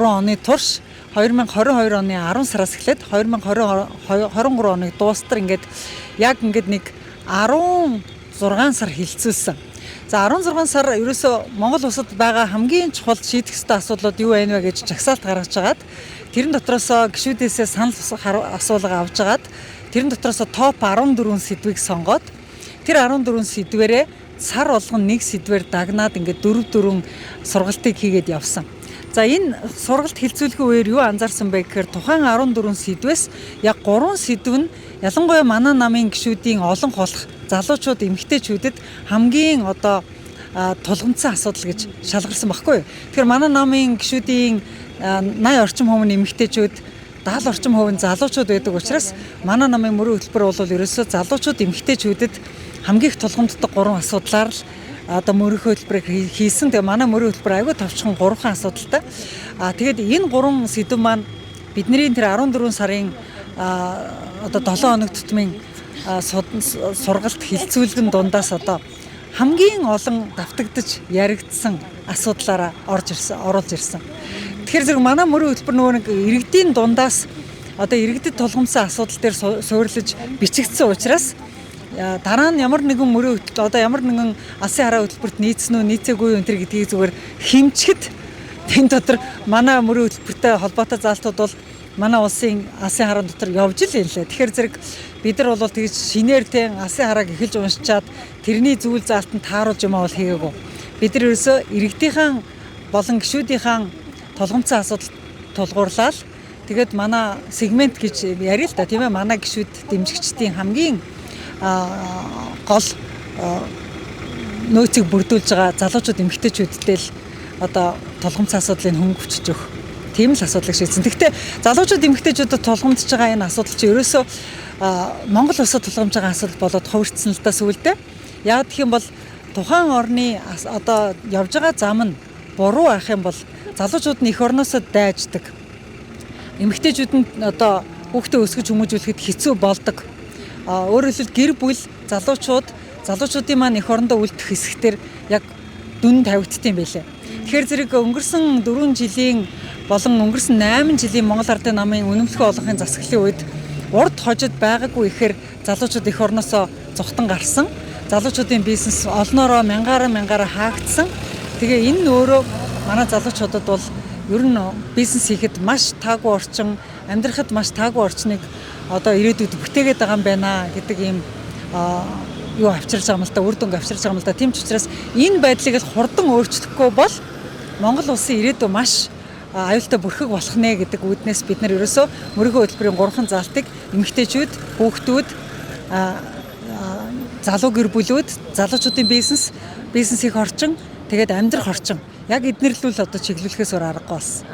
оны турш 2022 оны 10 сараас эхлээд 2023 оныг дуустал ингээд яг ингээд нэг 16 сар хилцүүлсэн. За 16 сар ерөөсөө Монгол улсад байгаа хамгийн чухал шийдэх ёстой асуудлууд юу байна вэ гэж жагсаалт гаргаж агаад тэрэн дотроосоо гишүүдээсээ санал асуулга авч агаад тэрэн дотроосоо топ 14 сэдвийг сонгоод тэр 14 сэдвэрээ сар болгон нэг сэдвээр дагнаад ингээд 4 сургалтыг хийгээд явсан. За энэ сургалт хилцүүлэхийн үеэр юу анзаарсан бэ гэхээр тухайн 14 сэдвээс яг 3 сэдв нь ялангуяа манай намын гишүүдийн олон холх залуучууд эмэгтэйчүүдэд хамгийн одоо тулгамдсан асуудал гэж шалгарсан баггүй юу. Тэгэхээр манай намын гишүүдийн 80 орчим хувь нь эмэгтэйчүүд 70 орчим хувь нь залуучууд байдаг учраас манай намын мөрийн хөтөлбөр бол ерөөсөө залуучууд эмэгтэйчүүдэд хамгийн их тулгамддаг 3 асуудлаар л одоо мөрийн хөтөлбөрийг хийсэн. Тэгээ манай мөрийн хөтөлбөр аягүй товчхон 3 асуудалтай. Тэгээд энэ 3 сэдв маань бидний тэр 14 сарын одоо 7 хоног тутмын сургалт хилцүүлгэн дундаас одоо хамгийн олон давтагдж яригдсан асуудлаараа оруулж ирсэн. Тэгэхээр зэрэг манай мөрийн хөтөлбөр нөгөө нэг иргэдийн дундаас одоо иргэдэд тулгамдсан асуудал дээр суурилж бичигдсэн учраас дараа нь ямар нэгэн мөрийн хөтөлбөр одоо ямар нэгэн алсын хараа хөтөлбөрт нийцсэн үү нийцээгүй юу энэ төр гэдгийг зүгээр хэмчгэд тэн дотор манай мөрийн хөтөлбөртэй холбоотой заалтууд бол манай улсын алсын хараа дотор явж л юм лээ. Тэгэхээр зэрэг бид нар бол тэгж шинээр тэ алсын харааг эхэлж уншичаад тэрний зүйл заалтанд тааруулж юм аа бол хийгээгүй. Бид нар ерөөсөө иргэдийнхэн болон гишүүдийнхэн тулгамдсан асуудал тулгуурлаад тэгээд манай сегмент гэж яриа л да тийм ээ манай гишүүд дэмжигчдийн хамгийн гол нөөцийг бүрдүүлж байгаа залуучууд эмэгтэйчүүдтэй л одоо тулгамдсан асуудлыг хөнгөвчж өгөх тийм л асуудлыг шийдсэн. Гэхдээ залуучууд эмэгтэйчүүдэд тулгамдж байгаа энэ асуудал чи ерөөсөө Монгол улсад тулгамдж байгаа асуудал болоод хувирцсан л да сүүлдээ. Яг гэх юм бол тухайн орны одоо явж байгаа зам нь буруу ах юм бол залуучууд нь эх орноосоо дайждаг. Эмэгтэйчүүд нь одоо хүүхдээ өсгөж хүмүүжүүлэхэд хэцүү болдог. Өөрөөр хэлбэл гэр бүл залуучуудын маань эх орондоо үлдэх хэсэгтэр яг дүн тавигдтiin байлээ. Тэгэхээр зэрэг өнгөрсөн 4 жилийн болон өнгөрсөн 8 жилийн Монгол Ардын намын үнэмлэхүй олонхын засаглалын үед урд хожид байгаагүй ихээр залуучууд эх орноосоо зүхтан гарсан. Залуучуудын бизнес олноороо мянгаараа хаагдсан. Тэгээ энэ өөрөө манай залуучуудад бол ер нь бизнес хийхэд маш таагүй орчин, амьдрахад маш таагүй орчныг одоо ирээдүйд бүтээгээд байгаа юм байна гэдэг ийм юу авчирч байгаа юм л да, үр дүнг авчирч байгаа юм л да. Тийм ч учраас энэ байдлыг л хурдан өөрчлөхгүй бол Монгол улсын ирээдүй маш аюултай бүрхэг болох нэ гэдэг үүднээс бид нар ерөөсөө мөрийн хөтөлбөрийн 3 заалтыг эмэгтэйчүүд, хүүхдүүд, залуу гэр бүлүүд, залуучуудын бизнес их орчин, тэгээд амьдрах орчин яг эднэрлүүл одоо чиглүүлэхээс өөр аргагүй болсон.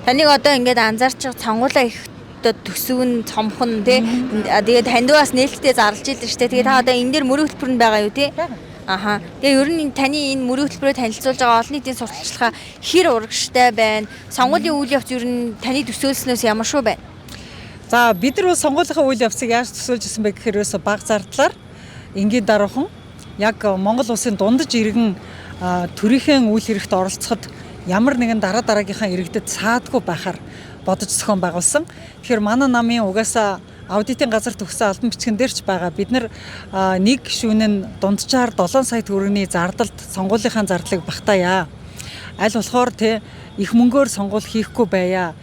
Таныг одоо ингээд анзаарч байгаа цонгуулаа их төсөв нь цомхон тий. Тэгээд танд бас нээлттэй зарлж ийлээ шүү дээ. Тэгээд та одоо энэ дээр мөрийн хөтөлбөрөнд байгаа юу тий? Тэгээ ер нь таны энэ мөрийн хөтөлбөрөөр танилцуулж байгаа олон нийтийн сурталчилгаа хэр урагштай байна? Сонгуулийн үйл явц ер нь таны төсөөлснөөс ямар шүү байна? За бид нар сонгуулийн үйл явцыг яаж төсөөлж ирсэн бэ гэхээр ерөөсө бага зардлаар энгийн даруухан яг Монгол улсын дундаж иргэн төрийнхээ үйл хэрэгт оролцоход ямар нэгэн дараагийнхаа иргэдэд саадгүй байхаар бодож зохион байгуулсан. Тэгэхээр манай намын угаасаа аудитын газар төгссөн албан бичгэн дээр ч байгаа. Бид нар нэг гишүүн нь дунджаар 7 сая төгрөгийн зардалд сонгуулийнхаа зардлыг багтаая. Аль болохоор их мөнгөөр сонгуул хийхгүй байя.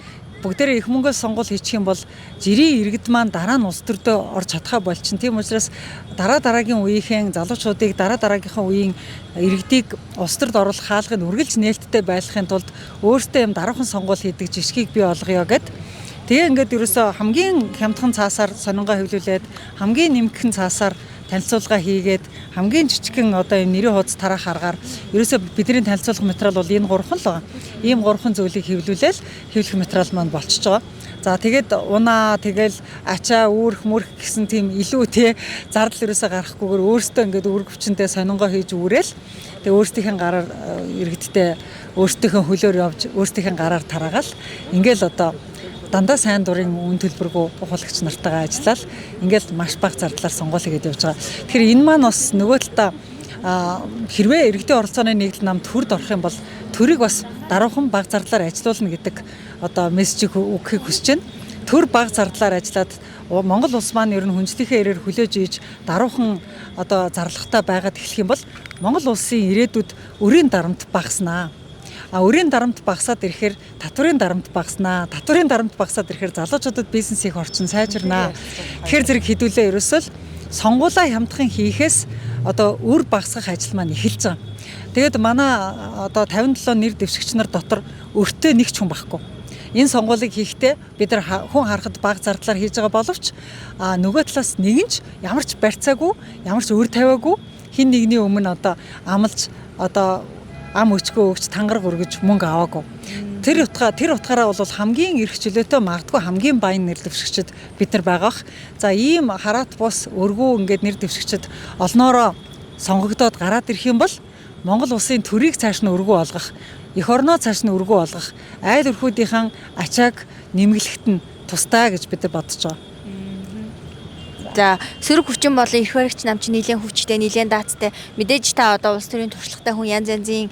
Бүгдээрээ их мөнгөөр сонгуул хийчих юм бол жирийн иргэд маань дараа нь улс төрдөө орж чадхаа болчин. Тийм учраас дараагийн үеийнхэн залуучуудыг дараагийнхаа үеийн иргэдийг улс төрд оруулах хаалгыг үргэлж нээлттэй байлгахын тулд өөртөө юм дараахан сонгуул хийдэг жишгийг бий болгоё гэд. Тэгээ ингээд ерөөсө хамгийн хямдхан цаасаар сонингоо хэвлүүлээд хамгийн нэмгхэн цаасаар танилцуулга хийгээд хамгийн жижигхэн одоо юм нэрийн хуудас тараах аргаар ерөөсө бидний танилцуулах материал бол энэ 3 л байгаа. Ийм 3 зүйлийг хэвлүүлээл хэвлэх материал маань болчихж байгаа. За тэгээд унаа тэгэл ачаа үүрх мөрх гэсэн тийм илүү зардал ерөөсө гарахгүйгээр өөртөө ингээд үүрэг хүчнтэй сонингоо хийж үүрээл тэгээ өөртөөхөн гараар иргэдтэй өөртөөхөн хөлөөр явж өөртөөхөн гараар тараагаал ингээл одоо дандаа сайн дурын үн төлбөргүй ухуулагч нартайгаа ажиллаад ингээл маш бага зардлаар сонгуул хийгээд явж байгаа. Тэгэхээр энэ маань бас нөгөө талдаа хэрвээ иргэдийн оролцооны нэгдэл намд хүрд орох юм бол төрийг бас даруухан бага зардлаар ажилуулна гэдэг одоо мессежийг өгөхийг хүсэж байна. Төр бага зардлаар ажиллаад Монгол улс маань ер нь хүнжлийнхээ ирээр хүлээж ийж даруухан одоо зарлагтай байгаад эхлэх юм бол Монгол улсын ирээдүйд өрийн дарамт багаснаа. Өрийн дарамт багасаад ирэхээр татврын дарамт багаснаа. Татврын дарамт багасаад ирэхээр залуучуудад бизнес хийх орчин сайжирнаа. Тэгэхээр зэрэг хэдүүлээ ерөөсөө сонгуулаа хямдхан хийхээс одоо үр багасгах ажил маань эхэлж байгаа. Тэгээд манай одоо 57 нэр дэвшигч нар дотор өртөө нэг ч хүн байхгүй. Энэ сонгуулийг хийхдээ бид нар хүн харахад бага зардлаар хийж байгаа боловч нөгөө талаас нэгэн ч ямар ч барьцаагүй, ямар ч үр тавиагүй хин нэгний өмнө одоо амлж одоо ам өчгөө өгч тангараг өргөж мөнгө аваагүй. Тэр утгаараа бол хамгийн эрх чөлөөтэй магадгүй хамгийн баян нэр дэвшигчд бид нар байгаах. За ийм хараат бус өргөө ингээд нэр дэвшигчд олноороо сонгогдоод гараад ирэх юм бол Монгол улсын төрийг цааш нь өргөө олгох, эх орноо цааш нь өргөө олгох, айл өрхүүдийнхэн ачааг нэмгэлэхт нь тустай гэж бид бодож байгаа. За сөрөг хүчин болон эрх баригч нам чинь нэлээд хүчтэй, нэлээд даацтай. Мэдээж та одоо улс төрийн туршлагатай хүн янз янзын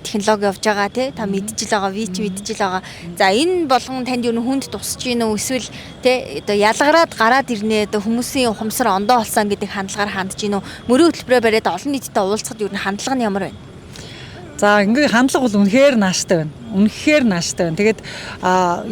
технологи явж байгаа тий та мэдчихэл байгаа, ви ч мэдчихэл байгаа. За энэ болгон танд юу хүнд тусч гин үү эсвэл тий одоо ялгараад гараад ирнэ одоо хүмүүсийн ухамсар ондоо болсон гэдэг хандлагаар хандж гин үү? Мөрийн хөтөлбөрөөр бариад олон нийтэд уулзахад юу хандлага нь ямар байна? За ингээ хандлага бол үнэхээр нааштай байна. Үнэхээр нааштай байна. Тэгээд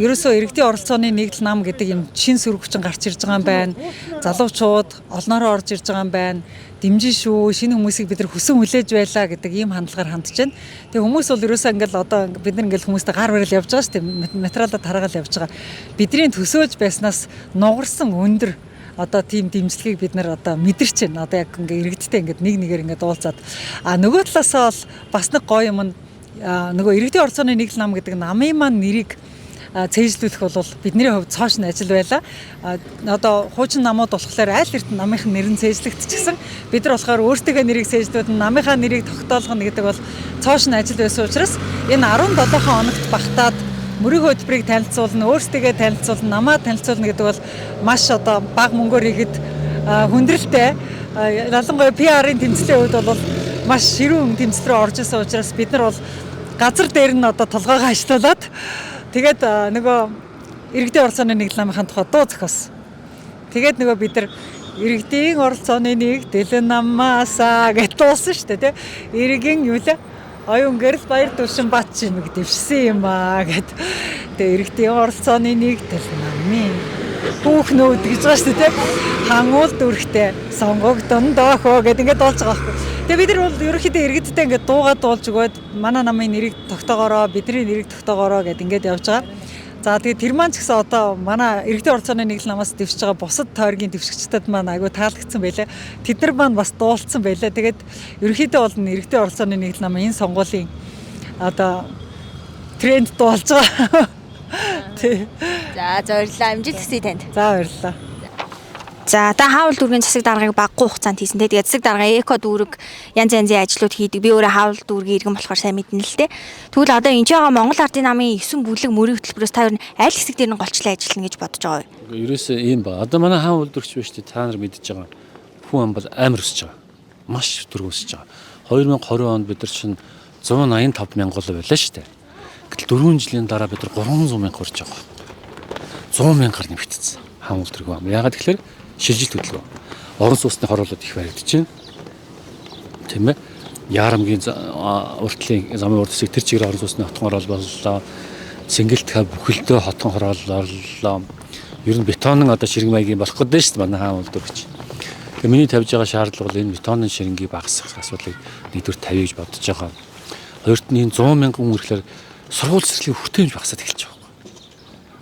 ерөөсөө иргэдийн оролцооны нэгдэл нам гэдэг юм шин сөрөг хүчин гарч ирж байгаа юм байна. Залуучууд олноороо орж ирж байгаа юм байна. Дэмжин шүү, шинэ хүмүүсийг бид нар хүсэн хүлээж байлаа гэдэг ийм хандлагаар хандж байна. Тэгээ хүмүүс бол ерөөсөө ингээл одоо бид нар ингээл хүмүүстэй гар барил явж байгаа шүү дээ. Материалаа тараагаал явж байгаа. Бидний төсөөлж байснаас нугарсан өндөр одоо тийм дэмжлэгийг бид нар одоо мэдэрч байна. Одоо яг ингээ иргэдтэй ингээ нэг нэгээр ингээ дуулцаад нөгөө талаасаа бол бас нэг гоё юм нь нөгөө иргэдийн оролцооны нэгдэл нам гэдэг намын маань нэрийг цээжлүүлэх бол бидний хувьд цоошин ажил байла. Одоо хуучин намууд болохоор аль эрт намынхын нэр нь цээжлэгдчихсэн. Бид нар болохоор өөртөөгөө нэрийг цээжлүүлэн намынхаа нэрийг тогтоолгоно гэдэг бол цоошин ажил байсан учраас энэ 17 хоногт багтаад мөрийн хөтөлбөрийг танилцуулна, өөрсдөө танилцуулна, намаа танилцуулна гэдэг бол маш одоо бага мөнгөөр хийхэд хүндрэлтэй. Ялангуяа PR-ын тэмцлийн үед бол маш ширүүн тэмцэл рүү орж исэн учраас бид нар бол газар дээр нь одоо толгойгоо ажилуулад тэгээд нөгөө иргэдийн оролцооны нэгдэл намынхаа тухай дуу зохиосон. Тэгээд нөгөө бид нар иргэдийн оролцооны нэгдэл намаасаа гэж дуусан шүү дээ, тий. Иргэн юу лээ? Оюун гэрэл баяр төвшин бат чимэг дэвшсэн юм аа гэд. Тэгээ иргэдийн оролцооны нэгдэл намын хүүхнүүд гэж байгаа шүү дээ, тий. Хангуул дүрхтэй сонгогдсон доохоо гэд ингээд дуулж байгаа байхгүй. Тэгээ бид нар бол ерөнхийдөө иргэдтэй ингээд дуугаа дуулж өгөөд манай намын нэрийг тогтоогоороо, бидний нэрийг тогтоогоороо гэд ингээд явж байгаа. За тэгээ тэр маань ч гэсэн одоо манай иргэдийн оролцооны нэгдэл намаас дэвшиж байгаа бусад тойргийн дэвшигчдад маань айгүй таалагдсан байлаа. Тэд нар маань бас дуулцсан байлаа. Тэгээд ерөнхийдөө бол иргэдийн оролцооны нэгдэл нам энэ сонгуулийн одоо тренд дуулж байгаа. Тий. За зориуллаа. Амжилт хүсье танд. За баярлалаа. За та хаавал дүүргийн засаг даргаыг баггүй хугацаанд хийсэн. Тэгээд засаг даргаа эко дүүрэг янз янзын ажлууд хийдэг. Би өөрөө хаавал дүүргийн иргэн болохоор сайн мэднэ л дээ. Тэгвэл одоо энэ ч байгаа Монгол Ардын намын 9 бүлэг мөрийн хөтөлбөрөөс та юу аль хэсэг дээр нь голчлон ажиллана гэж бодож байгаа вэ? Ерөөсөө ийм ба. Одоо манай хаавал дүүрэгч биш үү? Та нар мэдж байгаа. Хүн ам бол амар өсөж байгаа. Маш дөрөв өсөж байгаа. 2020 онд бид нар чинь 185 мянган байлаа шүү дээ. Гэтэл 4 жилийн дараа бид нар 300 мянга хүрч байгаа. 100 мянгаар нэмэгдсэн. Хаавал дүүрэг ам. Ягаад тэгэхээр шилжилт хөдөлгөөн. Орон сууцны хороолууд их баригдаж байна. Тийм ээ. Яарамгийн уртлын замын урд хэсэг тэр чигээр орон сууцны хотгон хороол боллоо. Цэнгэлтхай бүхэлдээ хотгон хороол боллоо. Ер нь бетонын одоо ширэг маягийн болох гэдэг шүү дээ манай хаан улдурч. Тэгээ миний тавьж байгаа шаардлага бол энэ бетонын ширэнгийг багасгах асуудлыг нэгдүгээр тавья гэж бодож байгаа. Хоёрт нь 100 мянган хүн ирэхээр сургууль цэцэрлэгийн хүртээмж багасаад эхэлж байгаа.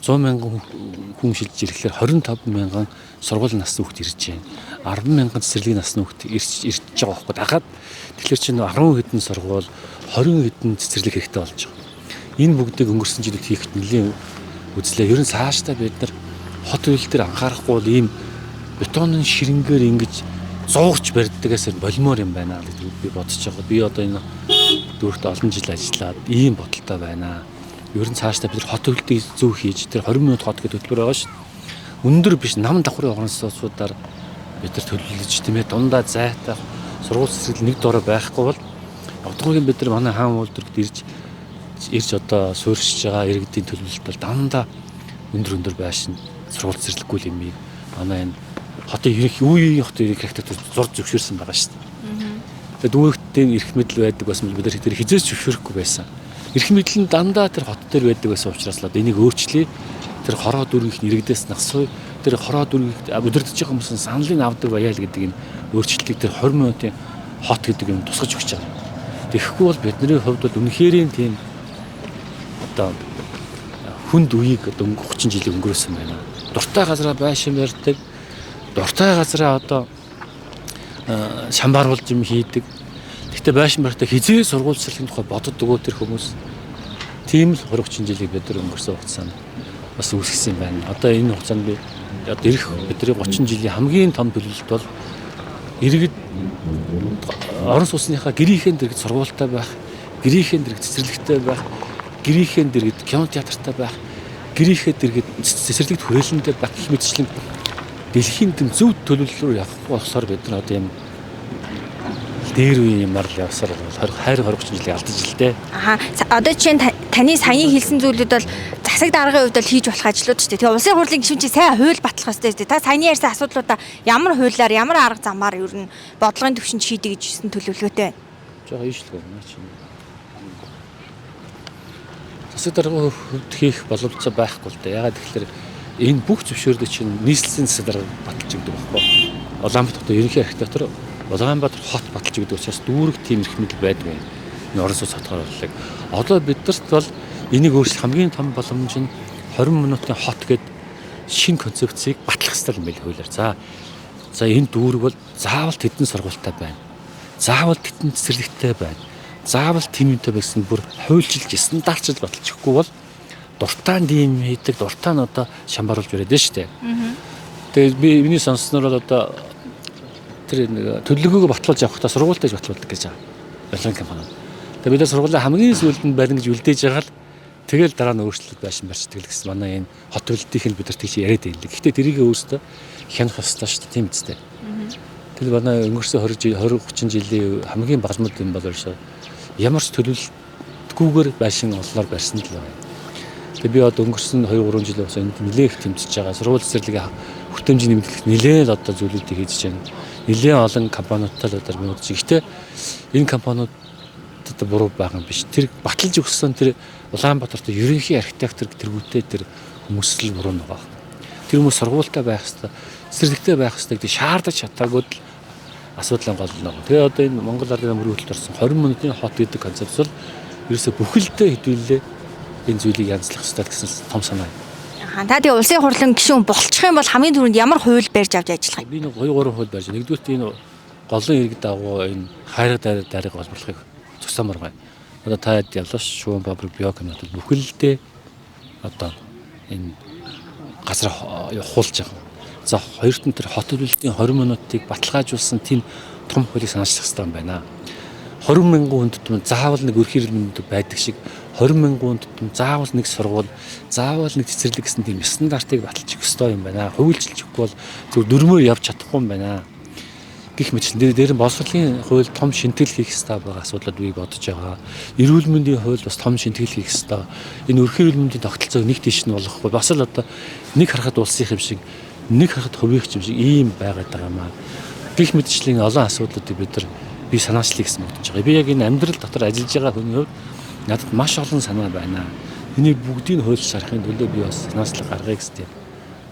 100 мянган хүн шилжиж ирэхээр 25 мянган сургуулийн насны хүүхд ирж байна. 10 мянган цэцэрлэгийн насны хүүхд ирж байгаа байхгүй дагаад тэгэхээр чинь 10 хэдэн сургууль 20 хэдэн цэцэрлэг хэрэгтэй болж байгаа. Энэ бүгдийг өнгөрсөн жилд хийхэд нэлийн үзлээ. Ер нь цаашдаа бид нар хот үйлдэл дээр анхаарахгүй бол ийм бетонын ширэнгээр ингэж зуурч барьдагаас болимоор юм байна гэж би бодож байгаа. Би одоо энэ дүүрэгт олон жил ажиллаад ийм бодолтой байна. Ер нь цаашдаа бид хот үйлдэлийг зөв хийж тэр 20 минут хот гэдэг хөтөлбөр байгаа шүү. Өндөр биш нам давхрын орон сууцуудаар бид нар төлөвлөж тийм ээ дундаа зайтай сургууль цэцэрлэг нэг дорой байхгүй бол одоогийн бид нар манай хаан улдурт ирж ирж одоо суурьшиж байгаа иргэдийн төлөвлөлт бол дандаа өндөр байшин сургууль зэрлэггүй юм. Манай энэ хотын үеийн хотын архитектур зурж зөвшөөрсөн байгаа шүү дээ. Тэгээд дүүрэгтийн эрх мэдэл байдаг бас бид нар тэр хизээс зөвшөөрөхгүй байсан. Эрх мэдэл нь дандаа тэр хот дээр байдаг байсан учраас л энийг өөрчлөе. Тэр хороо дүүргийнх иргэдээс насгуй. Тэр хороо дүүргийг удирдах байгаа хүмүүс саналыг авдаг баяа л гэдэг энэ өөрчлөлтийг тэр 20 минутын хот гэдэг юм тусгаж өгч байгаа. Тэгэхгүй бол бидний хувьд бол үнэхэрийн тийм одоо хүнд үеийг одоо 30 жилийн өнгөрөөсөн байна. Дуртай газараа байшин барьдаг. Дуртай газараа одоо шамбааруулж юм хийдэг. Гэхдээ байшин барьдаг хизээ сургууль цэцэрлэгийн тухай боддог тэр хүмүүс. Тийм л 20-30 жилийг бид нар өнгөрсөн хугацаанд бас үүсгэсэн байна. Одоо энэ хугацаанд би одоо ирэх бидний 30 жилийн хамгийн том төлөвлөлт бол иргэд орон сууцныхаа гэрийнхэн дэргэд сургуультай байх, гэрийнхэн дэргэд цэцэрлэгтэй байх, гэрийнхэн дэргэд кинотеатртай байх, гэрийнхэн дэргэд цэцэрлэгт хүрээлэнтэй байх гэх мэтчлэн дэлхийн дэм зөв төлөвлөл рүү явах болохоор бид нар одоо юм дээр үеийн юмар л явсаар 20-30 жилийн алдаж л дээ. Одоо чинь таны саяны хэлсэн зүйлүүд бол засаг даргын хувьд бол хийж болох ажлууд шүү дээ. Тэгээ улсын хурлын гишүүн чинь сайн хууль батлах хэрэгтэй шүү дээ. Та саяны ярьсан асуудлуудаа ямар хуулиар, ямар арга замаар ер нь бодлогын төвшөнд шийдэг гэж хэлсэн төлөвлөгөөтэй байна. Жохоо ийшлэг байна чинь. Засаг даргын хувьд хийх боломжтой байхгүй л дээ. Ягаад гэвэл энэ бүх зөвшөөрлөг чинь нийслэлийн засаг дарга баталж өгдөг байхгүй. Улаанбаатар хотын ерөнхий архитектор Улаанбаатар хот баталж өгдөг учраас дүүрэг тийм эрх мэдэл байдгүй. Энэ орон сууц хотгоор боллоо. Одоо бидэрт бол энийг өөрчлөх хамгийн том боломж нь 20 минутын хот гэдэг шинэ концепцийг батлах хэрэгтэй юм байл хуулиар. За энэ дүүрэг бол заавал тэдэн сургуультай байна. Заавал тэдэн цэцэрлэгтэй байна. Заавал тийм юмтай байсан бүр хуульчилж стандартчилж баталж өгөхгүй бол дуртай тийм хийдэг, дуртай нь одоо шамбааруулж бариад байна шүү дээ. Тэгээд миний сонссноор бол одоо тэр нэг төлөвлөгөөгөө батлуулж явахдаа сургуультай батлуулдаг гэж байгаа. Барилгын компани. Тэгээд бид нар сургуулийн хамгийн сүүлд нь барина гэж үлдээж байгаа л тэгэл дараа нь өөрчлөлт байшин барьцдаг л гэсэн манай энэ хот төлөлтийн бид нар тийч яриад байлаа. Гэхдээ тэрийг өөрөөсөө хянах ёстой шүү дээ. Тийм үстэй. Тэр манай өнгөрсөн 20-30 жилийн хамгийн багмал юм бол ерөөсөө ямар ч төлөвлөлтгүйгээр байшин олноор барьсан л байна. Тэгээд би одоо өнгөрсөн 2-3 жилийн хугацаанд энд нэлээд их тэмцэж байгаа. Сургууль цэцэрлэгийн хүртээмжийн нэмэлт нэлээд одоо зүйлүүдийг хийж байна. Нэлээд олон компаниудтай л одоо мөрдөж. Гэхдээ энэ компаниуд одоо буруу байгаа юм биш. Тэр баталж өгсөн тэр Улаанбаатарт ерөнхий архитектор тэргүүтээ тэр хүмүүс л буруу байгаа. Тэр хүмүүс сургуультай байх хэвээр, цэцэрлэгтэй байх хэвээр гэдэг шаардаж чадаагүй л асуудал гол нэг. Тэгээ одоо энэ Монгол Ардын намрын хөтөлбөрт орсон 20 минутын хот гэдэг концепц бол ерөөсө бүхэлдээ хэдүүлээ энэ зүйлийг янзлах хэрэгтэй гэсэн том санаа юм. Та тэгээ улсын хурлын гишүүн болчих юм бол хамгийн түрүүнд ямар хууль барьж авч ажиллах юм? Би нэг 2-3 хууль барьж. Нэгдүгürt энэ голын иргэд дагуу энэ хайраг дарыг олборлохыг зогсоомор байна. Одоо та явлаш шүүн бабрик биокомнот бүхэлдээ одоо энэ газар хуулж байгаа. За хоёрт нь тэр хот төлөлтийн 20 минутыг баталгаажуулсан тийм том хуулийг санаачлах хэрэгтэй юм байна. 20 мянган хүнд тутам заавал нэг өрх хэрэглэмд байдаг шиг 20 мянган хүнд тутам заавал нэг сургууль, заавал нэг цэцэрлэг гэсэн тийм стандартыг баталж өгөх хэрэгтэй юм байна. Хувилжилж өгөхгүй бол зөв дөрмөөр явж чадахгүй юм байна. Гэх мэтлэн дээр нь боловсролын хууль том шинтгэл хийх хэрэгтэй байгаа асуудлууд би бодож байгаа. Эрүүл мэндийн хууль бас том шинтгэл хийх хэрэгтэй. Энэ өрх хэрэглэмдийн тогтолцоог нэг тийш нь болгохгүй бас л одоо нэг харахад улсын юм шиг, нэг харахад хувийн юм шиг ийм байгаад байгаа маа. Гэх мэтчлэн олон асуудлуудыг бид нар би санаачлах гэсэн бодож байгаа. Би яг энэ амьдрал дотор ажиллаж байгаа хүний хувьд надад маш олон санаа байна. Энийг бүгдийг хуульч харахын төлөө би бас санаачлах аргыг гэсэн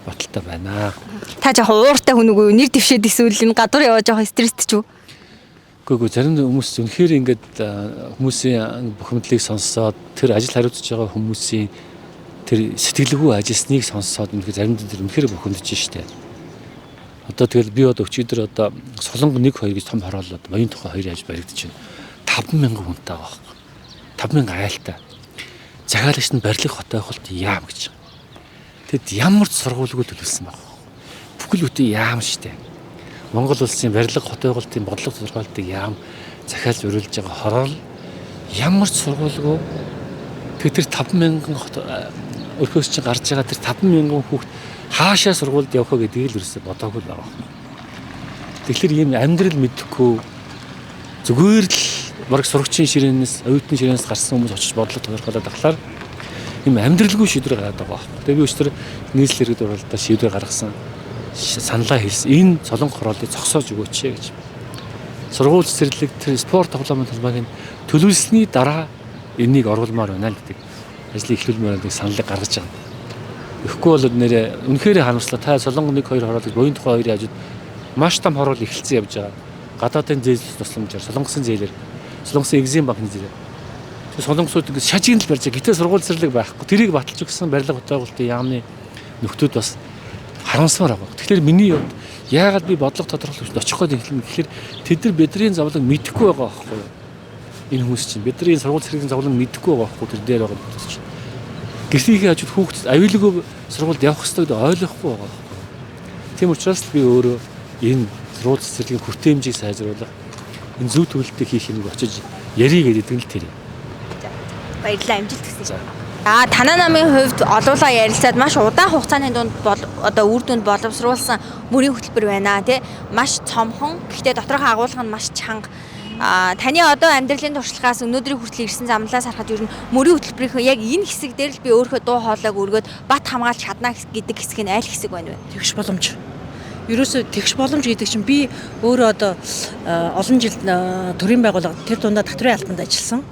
баталтай байна. Та жоохон ууртай хүн үгүй нэр дэвшээд эсвэл энэ гадуур яваа жоохон стресстэй ч үү? Үгүй зарим хүмүүс үнэхээр ингээд хүмүүсийн бухимдлыг сонсоод тэр ажил хариуцж байгаа хүмүүсийн тэр сэтгэлгүй ажилласныг сонсоод үнэхээр зарим дээр үнэхээр бухимдж штэ. Одоо тэгэл би одоо өчигдөр одоо Солонго 1-2 гэж том хороолоод моён тухай 2 яаж баригдаж байна. 50000 хүнтэй байгаа байхгүй. 50000 айлтай. Захиалагч нь барилга хот байх бол яам гэж. Тэгэд ямар ч сургуулгүй төлөвлөсөн баг. Бүхэл бүтэн яам штэ. Монгол улсын барилга хот байгуулалтын бодлого тодорхойлдог яам захиалж өрүүлж байгаа хороол ямар ч сургуулгүй. Тэгэхээр тэр 50000 хот өрхөөс чинь гарч байгаа тэр 50000 хүүхд хаашаа сургуульд явах вэ гэдгийг л ерөөсөй бодоогүй л байгаа. Тэгэхээр ийм амьдрал мэдхгүй зүгээр л бараг сурагчийн ширээнээс, оюутны ширээнээс гарсан хүмүүс очиж бодлого тодорхойлоод ахлаар юм амьдралгүй шийдвэр гаргаад байгаа. Тэгээ би өчтөр нийслэл иргэд уралдаа шийдвэр гаргасан. Саналаа хэлсэн. Энэ Солонгох хорооллыг зогсоож өгөөч гэж. Сургууль цэцэрлэг, спорт тоглоомын талбайг төлөвлөсний дараа энийг оруулмаар байна л гэдэг ажлыг эхлүүлмээр байдаг саналыг гаргаж байгаа. Тэгэхгүй бол нэрээ үнэхээр харамслаа. Та Солонгос 1-2 хороолж буян тухай 2 яажид маш том хороол эхэлсэн явж байгаа. Гадаадын зээл тусламжаар Солонгосын зээлээр Солонгосын Экзим банкны зээлээр Солонгосууд ингэ шажиг л барьж байгаа. Гэтэ сургууль цэцэрлэг байхгүй. Тэрийг баталж өгсөн барилга хотоогуултын яамны нөхдүүд бас харамсмаар байгаа. Тэгэхээр миний хувьд яагаад би бодлого тодорхойлогчд очих гээд юм гэхээр тэд нар бидний зовлон мэдэхгүй байгаа байхгүй юу? Энэ хүмүүс чинь бидний сургууль цэцэрлэгийн зовлон мэдэхгүй байгаа байхгүй тэр дээр байгаа хүмүүс чинь. Гэртийнхээ хажууд хүүхдэд аюулгүй сургуульд явах ёстойг ойлгохгүй байгаа. Тийм учраас би өөрөө энэ сургууль цэцэрлэгийн хүртээмжийг сайжруулах, энэ зөв төлөлтөд хийх юмыг очиж ярий гэдэг нь л тэр юм. Баярлалаа, амжилт хүсье. Танай намын хувьд олуулаа ярилцаад маш удаан хугацааны дунд одоо үр дүнд боловсруулсан мөрийн хөтөлбөр байна тий. Маш цомхон. Гэхдээ доторх агуулга нь маш чанга. Таны одоо амьдралын туршлагаас өнөөдрийн хүртэл ирсэн замналаас харахад ер нь мөрийн хөтөлбөрийн яг энэ хэсэг дээр л би өөрөө дуу хоолойг өргөд бат хамгаалж чадна гэдэг хэсэг нь аль хэсэг байна вэ? Тэгш боломж. Ерөөсөө тэгш боломж гэдэг чинь би өөрөө одоо олон жил төрийн байгууллага тэр дундаа татврын албанд ажилласан.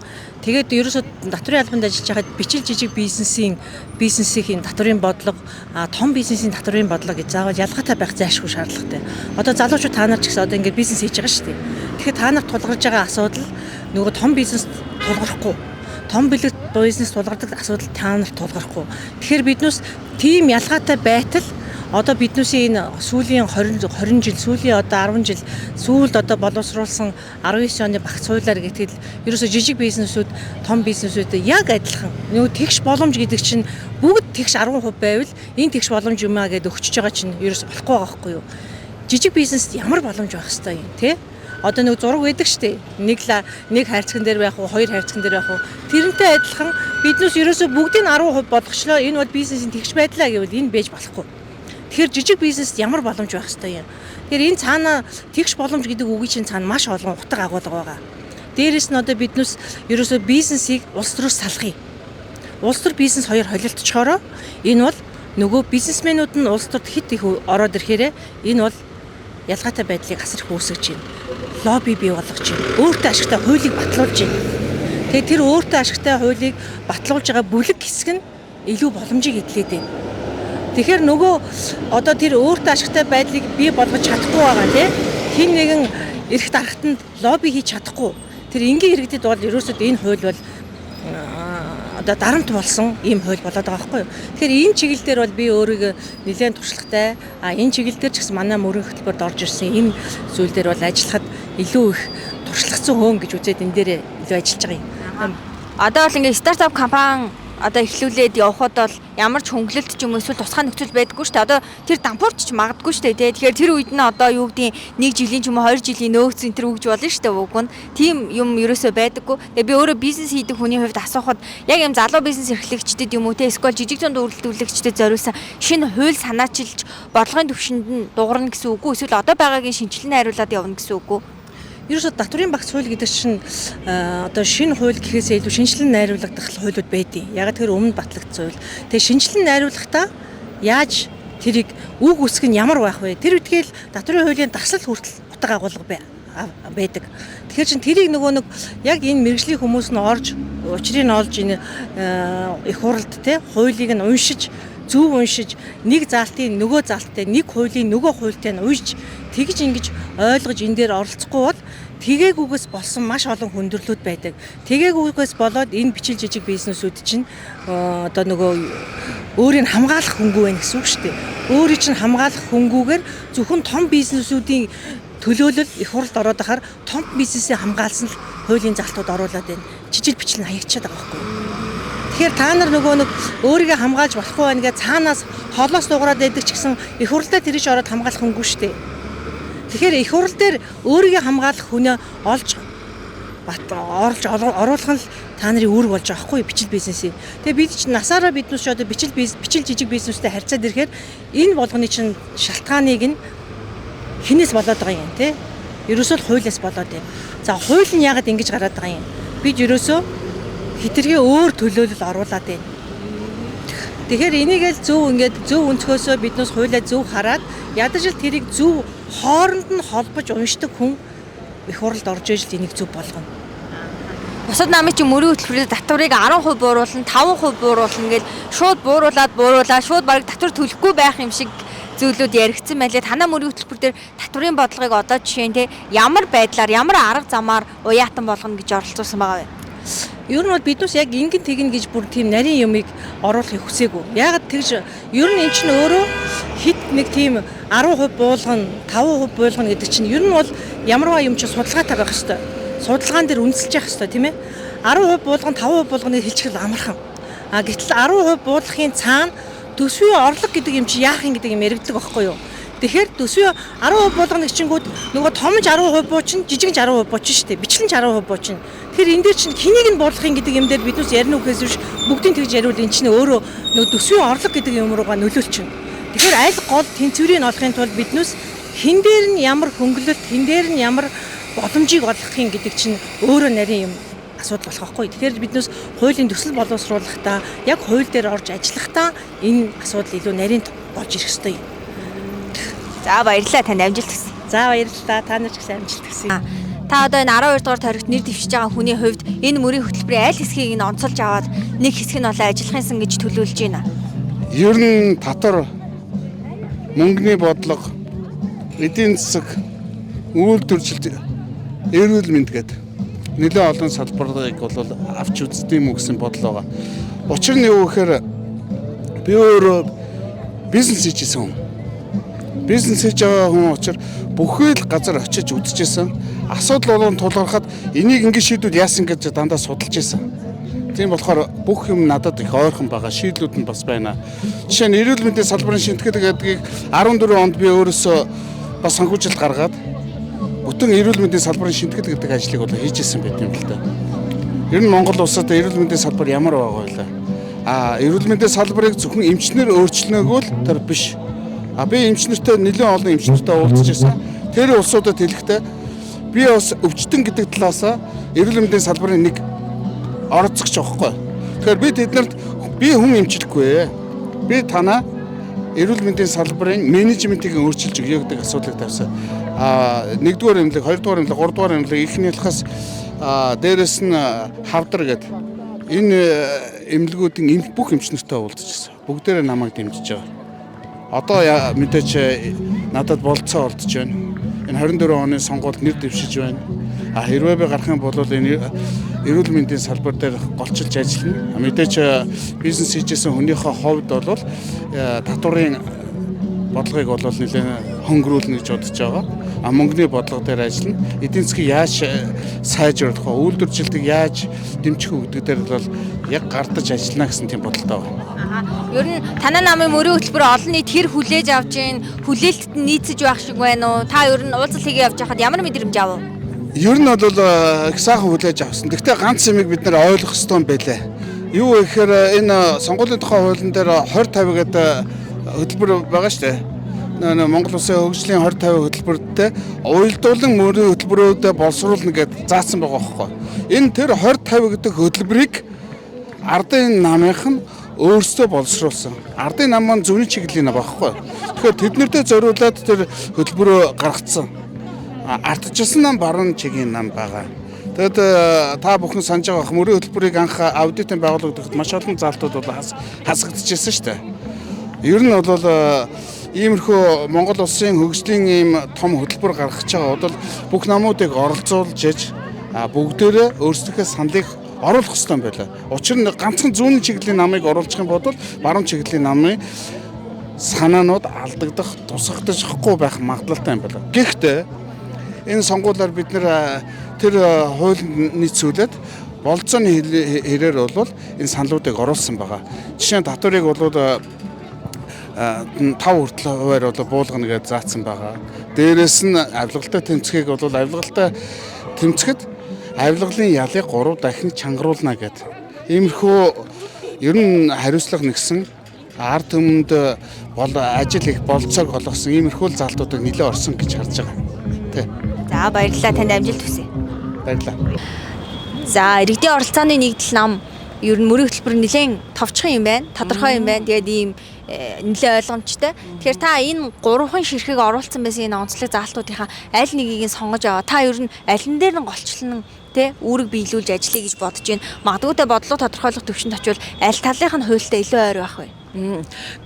Тэгээд ерөөсөө татврын албанд ажиллаж байхад бичил жижиг бизнесийн татврын бодлого, том бизнесийн татврын бодлого гэж заавал ялгаатай байх зайлшгүй шаардлагатай. Одоо залуучууд та нар ч гэсэн одоо ингээд бизнес хийж байгаа шүү дээ. Тэгэхээр та нарт тулгарч байгаа асуудал нөгөө том бизнес тулгархгүй. Том бизнес тулгардаг асуудал та нарт тулгархгүй. Тэгэхээр биднээс тийм ялгаатай байтал одоо биднээсийн энэ сүүлийн 20 жил, сүүлийн одоо 10 жил сүүлд одоо боловсруулсан 19 оны багц хуулиар гэтэл ерөөсө жижиг бизнесүүд, том бизнесүүд яг адилхан. Нөгөө тэгш боломж гэдэг чинь бүгд тэгш 10% байвал энэ тэгш боломж юм аа гэдээ өгчөж байгаа чинь ерөөсө болохгүй байгаа байхгүй юу? Жижиг бизнест ямар боломж байх хэвээр юм те? Одоо нэг зураг байдаг штэ. Нэг хайрцаган дээр байх уу, хоёр хайрцаган дээр байх уу? Тэрнтэй адилхан биднээс ерөөсө бүгдийг 10% болгочлоо. Энэ бол бизнесийн тэгш байдлаа гэвэл энэ байж болохгүй. Тэгэхээр жижиг бизнест ямар боломж байх ёстой юм. Тэгэхээр энэ цаана тэгш боломж гэдэг үгийн чинь цаана маш олон утга агуулга байгаа. Дээрээс нь одоо биднээс ерөөсөө бизнесийг улс төрөөс салгая. Улс төр бизнес хоёр холилдчихороо энэ бол нөгөө бизнесмэнүүд нь улс төрд хит их ороод ирэхээр энэ бол ялгаатай байдлыг асар их үүсгэж байна. Лобби бий болгож байна. Өөртөө ашигтай хуулийг батлуулж байна. Тэгээд тэр өөртөө ашигтай хуулийг батлуулж байгаа бүлэг хэсэг нь илүү боломжийг эдлээд байна. Тэгэхээр нөгөө одоо тэр өөртөө ашигтай байдлыг бий болгож чадахгүй байгаа тийм хин нэгэн эрх дарагтанд лобби хийж чадахгүй. Тэр энгийн иргэдэд бол ерөөсөд энэ хууль бол одоо дарамт болсон ийм хууль болоод байгаа байхгүй юу. Тэгэхээр энэ чиглэл дээр бол би өөрийгөө нэлээд туршлагатай. Энэ чиглэл дээр ч гэсэн манай мөрийн хөтөлбөрт орж ирсэн энэ зүйл дээр бол ажиллахад илүү их туршлагатай хөөн гэж үзээд энэ дээр илүү ажиллаж байгаа юм. Одоо бол ингээд стартап компани одоо эхлүүлээд явхад бол ямар ч хөнгөлөлт ч юм уу эсвэл тусгай нөхцөл байдаггүй шүү дээ. Одоо тэр дампуурч ч магадгүй шүү дээ. Тэгэхээр тэр үед нь одоо юу гэдгийг 1 жилийн ч юм уу 2 жилийн нөөц энэ төр өгж болно шүү дээ. Уг нь тийм юм ерөөсөө байдаггүй. Тэгээ би өөрөө бизнес хийдэг хүний хувьд асуухад яг юм залуу бизнес эрхлэгчдэд юм уу те эсвэл жижиг зүүн үйлдвэрлэгчдэд зориулсан шинэ хууль санаачилж бодлогын түвшинд нь дуурна гэсэн үг үү? Эсвэл одоо байгаагийн шинжилгээ хариулаад явна гэсэн үг үү? Ерөөсөө татврын багц хууль гэдэг чинь одоо шинэ хууль гэхээсээ илүү шинжилэн найруулагдах хуулиуд байдیں۔ Яг тэр өмнө батлагдсан хууль. Тэгээ шинжилэн найруулахдаа яаж тэрийг үг үсэг нь ямар байх вэ? Тэр үтгэл татврын хуулийн дасал хүртэл утга агуулга байдаг. Тэгэхээр чин тэрийг нөгөө нэг яг энэ мэргэжлийн хүмүүс нь орж учрыг нь олж энэ их хуралд те хуулийг нь уншиж зөв уншиж нэг заалтын нөгөө заалттай нэг хуулийн нөгөө хуультай нь уйж тэгж ингэж ойлгож энэ дээр оролцохгүй бол тэгээгүйгээс болсон маш олон хүндрэлүүд байдаг. Тэгээгүйгээс болоод энэ бичил жижиг бизнесүүд чинь одоо нөгөө өөрийг хамгаалах хөнгүү байна гэсэн үг шүү дээ. Өөрийг чинь хамгаалах хөнгүүгээр зөвхөн том бизнесүүдийн төлөөлөл их хуралд ороод ахаар том бизнесээ хамгаалсан л хуулийн залтууд оруулаад байна. Жижиг бичил нь хаягдчихад байгаа байхгүй юу? Тэгэхээр та нар нөгөө нэг өөрийгөө хамгаалж болохгүй байна гэж цаанаас холоос дуурайд байдаг ч гэсэн их хурлаа тэрийж ороод хамгаалах хөнгүү шүү дээ. Тэгэхээр их хурл дээр өөрийгөө хамгаалах хүнээ оруулах нь та нарын үүрэг болж байгаа хгүй бичил бизнесийн. Тэгээ бид ч насаараа биднээс ч одоо бичил жижиг бизнестэй харьцаад ирэхээр энэ болгоны чинь шалтгааныг нь хинээс болоод байгаа юм те. Ерөөсөө хуулиас болоод байна. За хууль нь яагаад ингэж гараад байгаа юм? Бид ерөөсөө хэтэрхий өөр төлөөлөл оруулаад байна. Тэгэхээр энийг л зөв өнцгөөсөө биднээс хуулиа зөв хараад ядаж л тэрийг зөв хооронд нь холбож уншдаг хүн их хурлд орж иж л энийг зөв болгоно. Бусад намын чинь мөрийн хөтөлбөрийн татварыг 10% бууруулна, 5% бууруулна гэж шууд бууруулаад шууд бараг татвар төлөхгүй байх юм шиг зүйлүүд яригдсан байлээ. Танай мөрийн хөтөлбөр дээр татварын бодлогыг одоо жишээ нь ямар байдлаар, ямар арга замаар уяатан болгоно гэж оролцуулсан байгаа вэ? Ер нь бол биднээс яг ингэн тэгнэ гэж бүр тийм нарийн юмыг оруулахыг хүсээгүй. Яагаад тэгж ер нь эн чинь өөрөө хит нэг тийм 10% буулгана, 5% буулгана гэдэг чинь ер нь бол ямарваа юм чи судалгаатай байх хэвээр. Судалгаан дээр үнэлж явах хэрэгтэй тийм ээ. 10% буулгана, 5% буулганыг хэлчихэл амархан. Гэтэл 10% буулгахын цаана төсвийн орлого гэдэг юм чи яах юм гэдэг юм яригддаг байхгүй юу? Тэгэхээр төсвийн 10% буулганы гिचингүүд нөгөө томж 10% буучин, жижиг 10% буучин шүү дээ. Бичлэн 10% буучин. Тэгэхээр энэ дээр чинь хэнийг нь буулгах юм гэдэг юм дээр биднээс ярина үхээс биш бүгдийн тэгж яриул энэ чинь өөрөө нөгөө төсвийн орлого гэдэг юм руугаа нөлөөлчихнө. Тэгэхээр аль гол тэнцвэрийг олохын тулд биднээс хэн дээр нь ямар хөнгөлөлт, хэн дээр нь ямар боломжийг олгох юм гэдэг чинь өөрөө нарийн юм асуудал болох байхгүй. Тэгэхээр биднээс хуулийн төсөл боловсруулахдаа яг хууль дээр орж ажиллахдаа энэ асуудал илүү нарийн болж ирэх ёстой юм. За баярлалаа, танд амжилт хүсье. За баярлалаа. Та нар ч гэсэн амжилт хүсье. Та одоо энэ 12 дугаар тойрогт нэр дэвшиж байгаа хүний хувьд энэ мөрийн хөтөлбөрийн аль хэсгийг нь онцолж аваад нэг хэсэг нь болоо ажиллахын сан гэж төлөвлөж байна. Ер нь татвар, мөнгөний бодлого, эдийн засаг, үйлдвэржилт, эрүүл мэнд гэдэг нэлээд олон салбарыг бол авч үздэг юм гэсэн бодол байгаа. Учир нь юу гэхээр би өөрөө бизнес хийжсэн хүн. Бизнес хийж байгаа хүн учраас бүхэл газар очиж үзчихсэн. Асуудал болгон тулгархад энийг ингэ шийдвэл яасан гэж дандаа судалж байсан. Тийм болохоор бүх юм надад их ойрхон байгаа. Шийдлүүд нь бас байна. Жишээ нь эрүүл мэндийн салбарын шинтгэл гэдгийг 14 онд би өөрөөсөө бас санхүүжилт гаргаад бүтэн эрүүл мэндийн салбарын шинтгэл гэдэг ажлыг бол хийжсэн байт юм л да. Ер нь Монгол улсад эрүүл мэндийн салбар ямар байгаа вэ? Эрүүл мэндийн салбарыг зөвхөн эмчнэр өөрчлөнөөгөө л тэр биш. Би эмчнэртэй нэлээд олон эмчнэртэй уулзж ирсэн. Тэр улсуудад хэлэхдээ би бас өвчтөн гэдэг талаас эрүүл мэндийн салбарын нэг оролцогч байхгүй. Тэгэхээр би тэднэрт би хүн эмчлэхгүй. Би танаа эрүүл мэндийн салбарын менежментийг өөрчилж өгье гэдэг асуудлыг тавьсан. Нэгдүгээр эмнэлэг, хоёрдугаар эмнэлэг, гуравдугаар эмнэлэг ихний ялхаас дээрэс нь хавдар гэдэг энэ эмнэлгүүдийн бүх эмчнэртэй уулзчихсан. Бүгдээрээ намайг дэмжиж байгаа. Одоо мэдээч надад болцоо олдож байна. Энэ 24 оны сонгуульд нэр дэвшиж байна. Хэрвээ би гарах юм бол энэ эрүүл мэндийн салбар дээр голчилж ажиллана. Мэдээч бизнес хийжсэн хүнийхээ хувьд бол татварын бодлогыг бол нэлээд хөнгөрүүлнэ гэж бодож байгаа. Мөнгөний бодлого дээр ажиллана. Эдийн засгийг яаж сайжруулах вэ? Үйлдвэржилтийг яаж дэмжих вэ гэдэг дээр бол яг гардаж ажиллана гэсэн тийм бодолтой байна. Ер нь танай намын мөрийн хөтөлбөр олон нийт хэр хүлээж авч гин, хүлээлтд нь нийцэж байх шиг байна уу? Та ер нь уулзалт хийгээ явж байхад ямар мэдрэмж авав? Ер нь бол их сайхан хүлээж авсан. Гэхдээ ганц юмыг бид нэр ойлгох ёстой юм байлээ. Юу вэ гэхээр энэ сонгуулийн тухай хуулийн дээр 20-50 гэдэг хөтөлбөр байгаа шүү дээ. Монгол Улсын хөгжлийн 20-50 хөтөлбөртэй уялдуулан мөрийн хөтөлбөрүүдэд боловсруулна гэдээ заасан байгаа байхгүй. Энэ тэр 20-50 гэдэг хөтөлбөрийг ардын намынх нь өөрсдөө боловсруулсан. Ардын нам маань зөвний чиглэлийн нам байхгүй. Тэгэхээр тэднэртэй зориулаад тэр хөтөлбөрөө гаргацсан. Ардчилсан нам баруун чигийн нам байгаа. Тэгэд та бүхэн санаж байгаа мөрийн хөтөлбөрийг анх аудитын байгууллагад маш олон залтууд бол хасагдчихсан шүү дээ. Ер нь бол иймэрхүү Монгол Улсын хөгжлийн ийм том хөтөлбөр гаргаж байгаа бол бүх намуудыг оролцуулж иж бүгдээрээ өөрсдийнхээ саналыг оруулах хэрэгтэй юм байна. Учир нь ганцхан зүүнний чиглэлийн намыг оруулах юм бол баруун чиглэлийн намын санаанууд алдагдах, тусгахдахгүй байх магадлалтай юм байна. Гэхдээ энэ сонгуулиар бид нэр тэр хуулинд нийцүүлээд болцооны хэрээр бол энэ саналуудыг оруулсан байгаа. Жишээ нь татварыг бол 5 хүртэл хуваар бол буулгана гэж заасан байгаа. Дээрээс нь авилгалтай тэмцэхийг бол авилгалтай тэмцэхэд авилгалын ялыг 3 дахин чангаруулна гэдэг. Иймэрхүү ер нь хариуцлага нэгсэн ард түмэнд ажил их болцоог олгосон иймэрхүү залтуудыг нэлээд орсон гэж харж байгаа. Тэ. За баярлалаа, танд амжилт хүсье. Баярлалаа. За иргэдийн оролцооны нэгдэл нам ер нь мөрийн хөтөлбөр нэлээд товчхон юм байна. Тодорхой юм байна. Тэгээд ийм нэлээд ойлгомжтой. Тэгэхээр та энэ 3 ширхэг оруулсан байсан энэ онцлог заалтуудынхаа аль нэгийг нь сонгож аваа. Та ер нь алин дээр нь голчлон тэ үүрэг биелүүлж ажиллая гэж бодож байна. Магадгүй бодлого тодорхойлох төвшөнд очивол аль талынх нь хуультай илүү ойр байх вэ?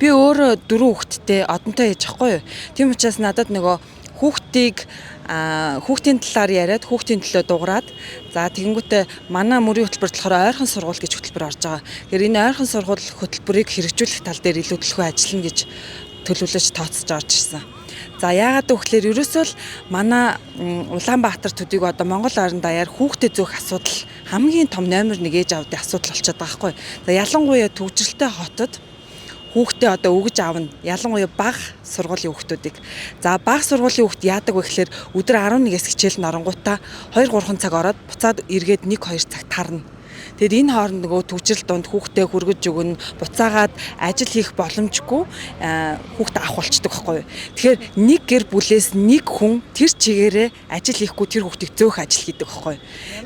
Би өөрөө 4 хүүхэдтэй одонтой ээж ахгүй юу. Тийм учраас надад нөгөө хүүхдийн талаар яриад хүүхдийн төлөө дуурайад за тэгэнгүүтээ манай мөрийн хөтөлбөрт болохоор ойрхон сургууль гэж хөтөлбөр орж байгаа. Тэгэхээр энэ ойрхон сургууль хөтөлбөрийг хэрэгжүүлэх тал дээр илүү төлхөө ажиллана гэж төлөвлөж тооцож орж ирсэн. За яагаад гэвэл ерөөсөө л манай Улаанбаатар төдийг одоо Монгол орон даяар хүүхдэд зөөх асуудал хамгийн том номер 1 ээж аавдын асуудал болчиход байгаа байхгүй. За ялангуяа төвжирэлтэй хотод хүүхдээ одоо өгж аавна. Ялангуяа бага сургуулийн хүүхдүүдийг. За бага сургуулийн хүүхд яадаг вэ гэхээр өдөр 11-ээс хичээл норнгуудаа 2-3 цаг ороод буцаад эргээд 1-2 цаг тарна. Тэгэд энэ хооронд нөгөө төвчрэл донд хүүхдээ хүргэж өгнө, буцаагаад ажил хийх боломжгүй хүүхдээ авах болчдөг байхгүй юу. Тэгэхээр нэг гэр бүлээс нэг хүн тэр чигээрээ ажил хийхгүй тэр хүүхдийг зөөх ажил хийдэг байхгүй юу.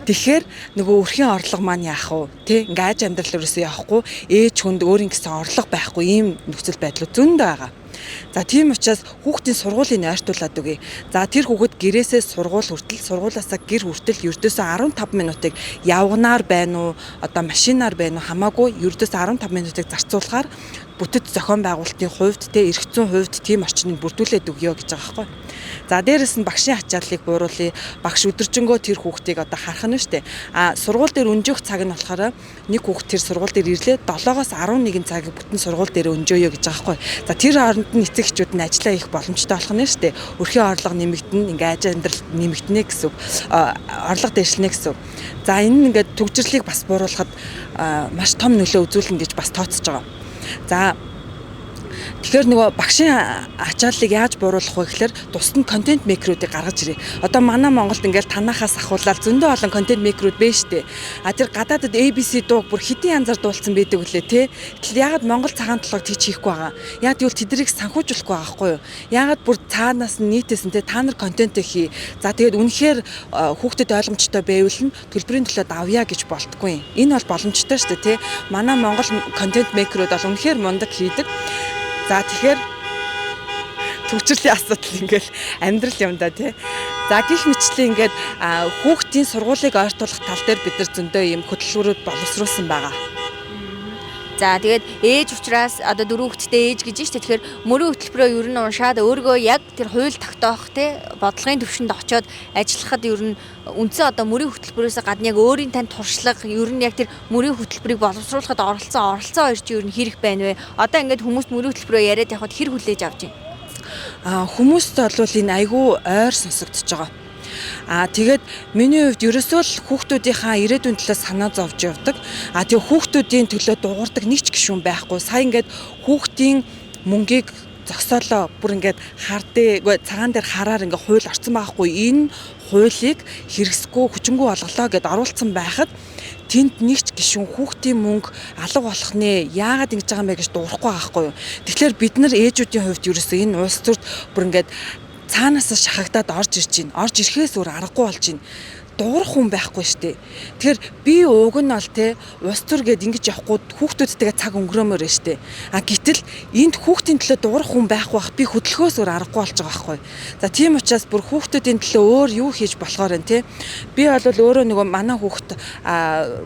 Тэгэхээр нөгөө өрхийн орлого маань яах вэ? Тэ ингээ аж амьдрал ерөөсөө явахгүй, ээж хүнд өөрийн гэсэн орлого байхгүй ийм нөхцөл байдлууд зөндөө байгаа. За тийм учраас хүүхдийн сургуулийн ойртуулад өгье. За тэр хүүхэд гэрээсээ сургууль хүртэл, сургуулиасаа гэр хүртэл ердөөсөө 15 минутыг явганаар байна уу, одоо машинаар байна уу хамаагүй ердөөсөө 15 минутыг зарцуулахаар бүтэц зохион байгуулалтын хувьд тэ эрх зүйн хувьд тийм орчныг бүрдүүлээд өгье гэж байгаа байхгүй. За дээрэс нь багшийн ачааллыг бууруулъя. Багш өдөржингөө тэр хүүхдийг одоо харах нь шүү дээ. Сургууль дээр өнжих цаг нь болохоор нэг хүүхд тэр сургууль дээр ирлээ 7-оос 11 цагийг бүтэн сургууль дээр өнжөөё гэж байгаа байхгүй. За тэр хооронд нь эцэг эхчүүд нь ажиллаа хийх боломжтой болох нь шүү дээ. Өрхийн орлого нэмэгдэнэ, ингээ аж амьдрал нэмэгдэнэ гэсэн үг. Орлого дэвшлэнэ гэсэн үг. За энэ ингээд төгжрлийг бас бууруулахад маш том нөлөө үзүүлнэ гэж бас тооцож байгаа. За тэгэхээр нөгөө багшийн ачааллыг яаж бууруулах вэ гэхээр тусад контент мейкеруудыг гаргаж ирээ. Одоо манай Монголд ингээл танахаас ахуулаад зөндөө олон контент мейкерууд байна шүү дээ. Тэр гадаадд ABC дууг бүр хэдийн янзаар дуулсан байдаг үлээ те. Тэгэл ягаад Монгол цагаан толгойг тийч хийхгүй байгаа. Яг тэгвэл тэднийг санхүүжүүлэхгүй байгаа байхгүй юу? Ягаад бүр цаанаас нь нийтээс нь те та нар контент хий. За тэгээд үнэхээр хүүхдэд ойлгомжтой байвал нь төлбөрийн төлөө давъя гэж болтгүй. Энэ бол боломжтой шүү дээ те. Манай Монгол контент мейкерууд бол үнэхээр мундаг хийдэг. За тэгэхээр төвчрлийн асуудал ингээл амьдрал юм да тий. За гих мэтчлэн ингээд хүүхдийн сургуулийг ойртуулах тал дээр бид нар зөндөө юм хөтөлбөрүүд боловсруулсан байгаа. За тэгээд ээж учраас одоо 4 хүүхэдтэй ээж гэж байна шүү дээ. Тэгэхээр мөрийн хөтөлбөрөө ер нь уншаад өөрийгөө яг тэр хууль тогтоох те бодлогын төвшөнд очиод ажиллахад ер нь үндсэн одоо мөрийн хөтөлбөрөөс гадна яг өөрийн танд туршлага ер нь яг тэр мөрийн хөтөлбөрийг боловсруулахад оролцсон хоёр чи ер нь хэрэг байна вэ? Одоо ингээд хүмүүс мөрийн хөтөлбөрөө яриад явахад хэр хүлээж авч байна? Хүмүүст бол энэ айгүй ойр сонсогдож байгаа. Тэгээд миний хувьд ерөөсөө л хүүхдүүдийнхаа ирээдүйн төлөө санаа зовж явдаг. Тэгээ хүүхдүүдийн төлөө дуурдаг нэг ч гишүүн байхгүй. Сая ингээд хүүхдийн мөнгийг зогсоолоо бүр ингээд цагаан дээр хараар ингээд хууль орсон байхгүй. Энэ хуулийг хэрэгсэхгүй хүчингүй болголоо гэд оруулсан байхад тэнд нэг ч гишүүн хүүхдийн мөнгө алга болох нэ яагаад ингэж байгаа юм бэ гэж дуурахгүй байхгүй юу. Тэгэхээр бид нар ээжүүдийн хувьд ерөөсөө энэ улс төрд бүр ингээд цаанаас шахагдаад орж ирж байна. Орж ирэхээс өөр аргагүй болж байна. Дуурах хүн байхгүй штэ. Тэгэхээр би уг нь бол те улс төр гээд ингэж явахгүй хүүхдүүдтэйгээ цаг өнгөрөөмөр байна штэ. Гэтэл энд хүүхдийн төлөө дуурах хүн байхгүй бах би хөдөлгөөс өөр аргагүй болж байгаа байхгүй. За тийм учраас бүр хүүхдүүдийн төлөө өөр юу хийж болохоор байна те. Би бол өөрөө нөгөө манай хүүхд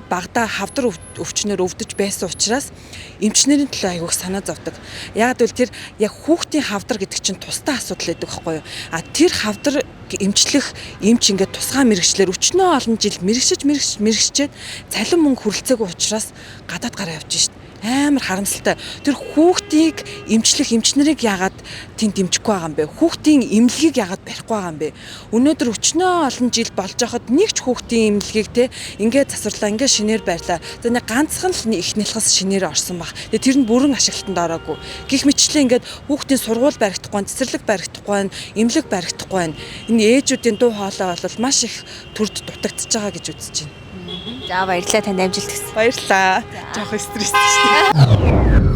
багада хавдар өвчнөр өвдөж байсан учраас эмчнэрийн төлөө аягүй санаа зовдөг. Яг л тэр яг хүүхдийн хавдар гэдэг чинь тусдаа асуудал байдаг байхгүй юу. Тэр хавдар эмчлэх эмч ингээд тусгай мэрэгчлэр өчнөө олон жил мэрэгчээд цалин мөнгө хүрэлцээгүй учраас гадаад гараа явж шít. Амар харамсалтай. Тэр хүүхдийг эмчлэх эмчнэрийг яагаад тэнд дэмжихгүй байгаа юм бэ? Хүүхдийн эмнэлгийг яагаад барихгүй байгаа юм бэ? Өнөөдөр өчнөө олон жил болж байхад нэг ч хүүхдийн эмнэлгийг те ингээд засварлаа, ингээд шинээр байрлаа. За нэг ганцхан л их нэлхас шинээр орсон баг. Тэгээ тэр нь бүрэн ашиглалтанд ороогүй. Гэх мэтчлэн ингээд хүүхдийн сургууль баригдахгүй, цэцэрлэг баригдахгүй, эмнэлэг баригдахгүй. Энэ ээжүүдийн дуу хоолой бол маш их төрд дутагдж байгаа гэж үзэж байна. За баярлалаа танд амжилт хүсье. Баярлалаа. Жоох стресстэй шүү дээ.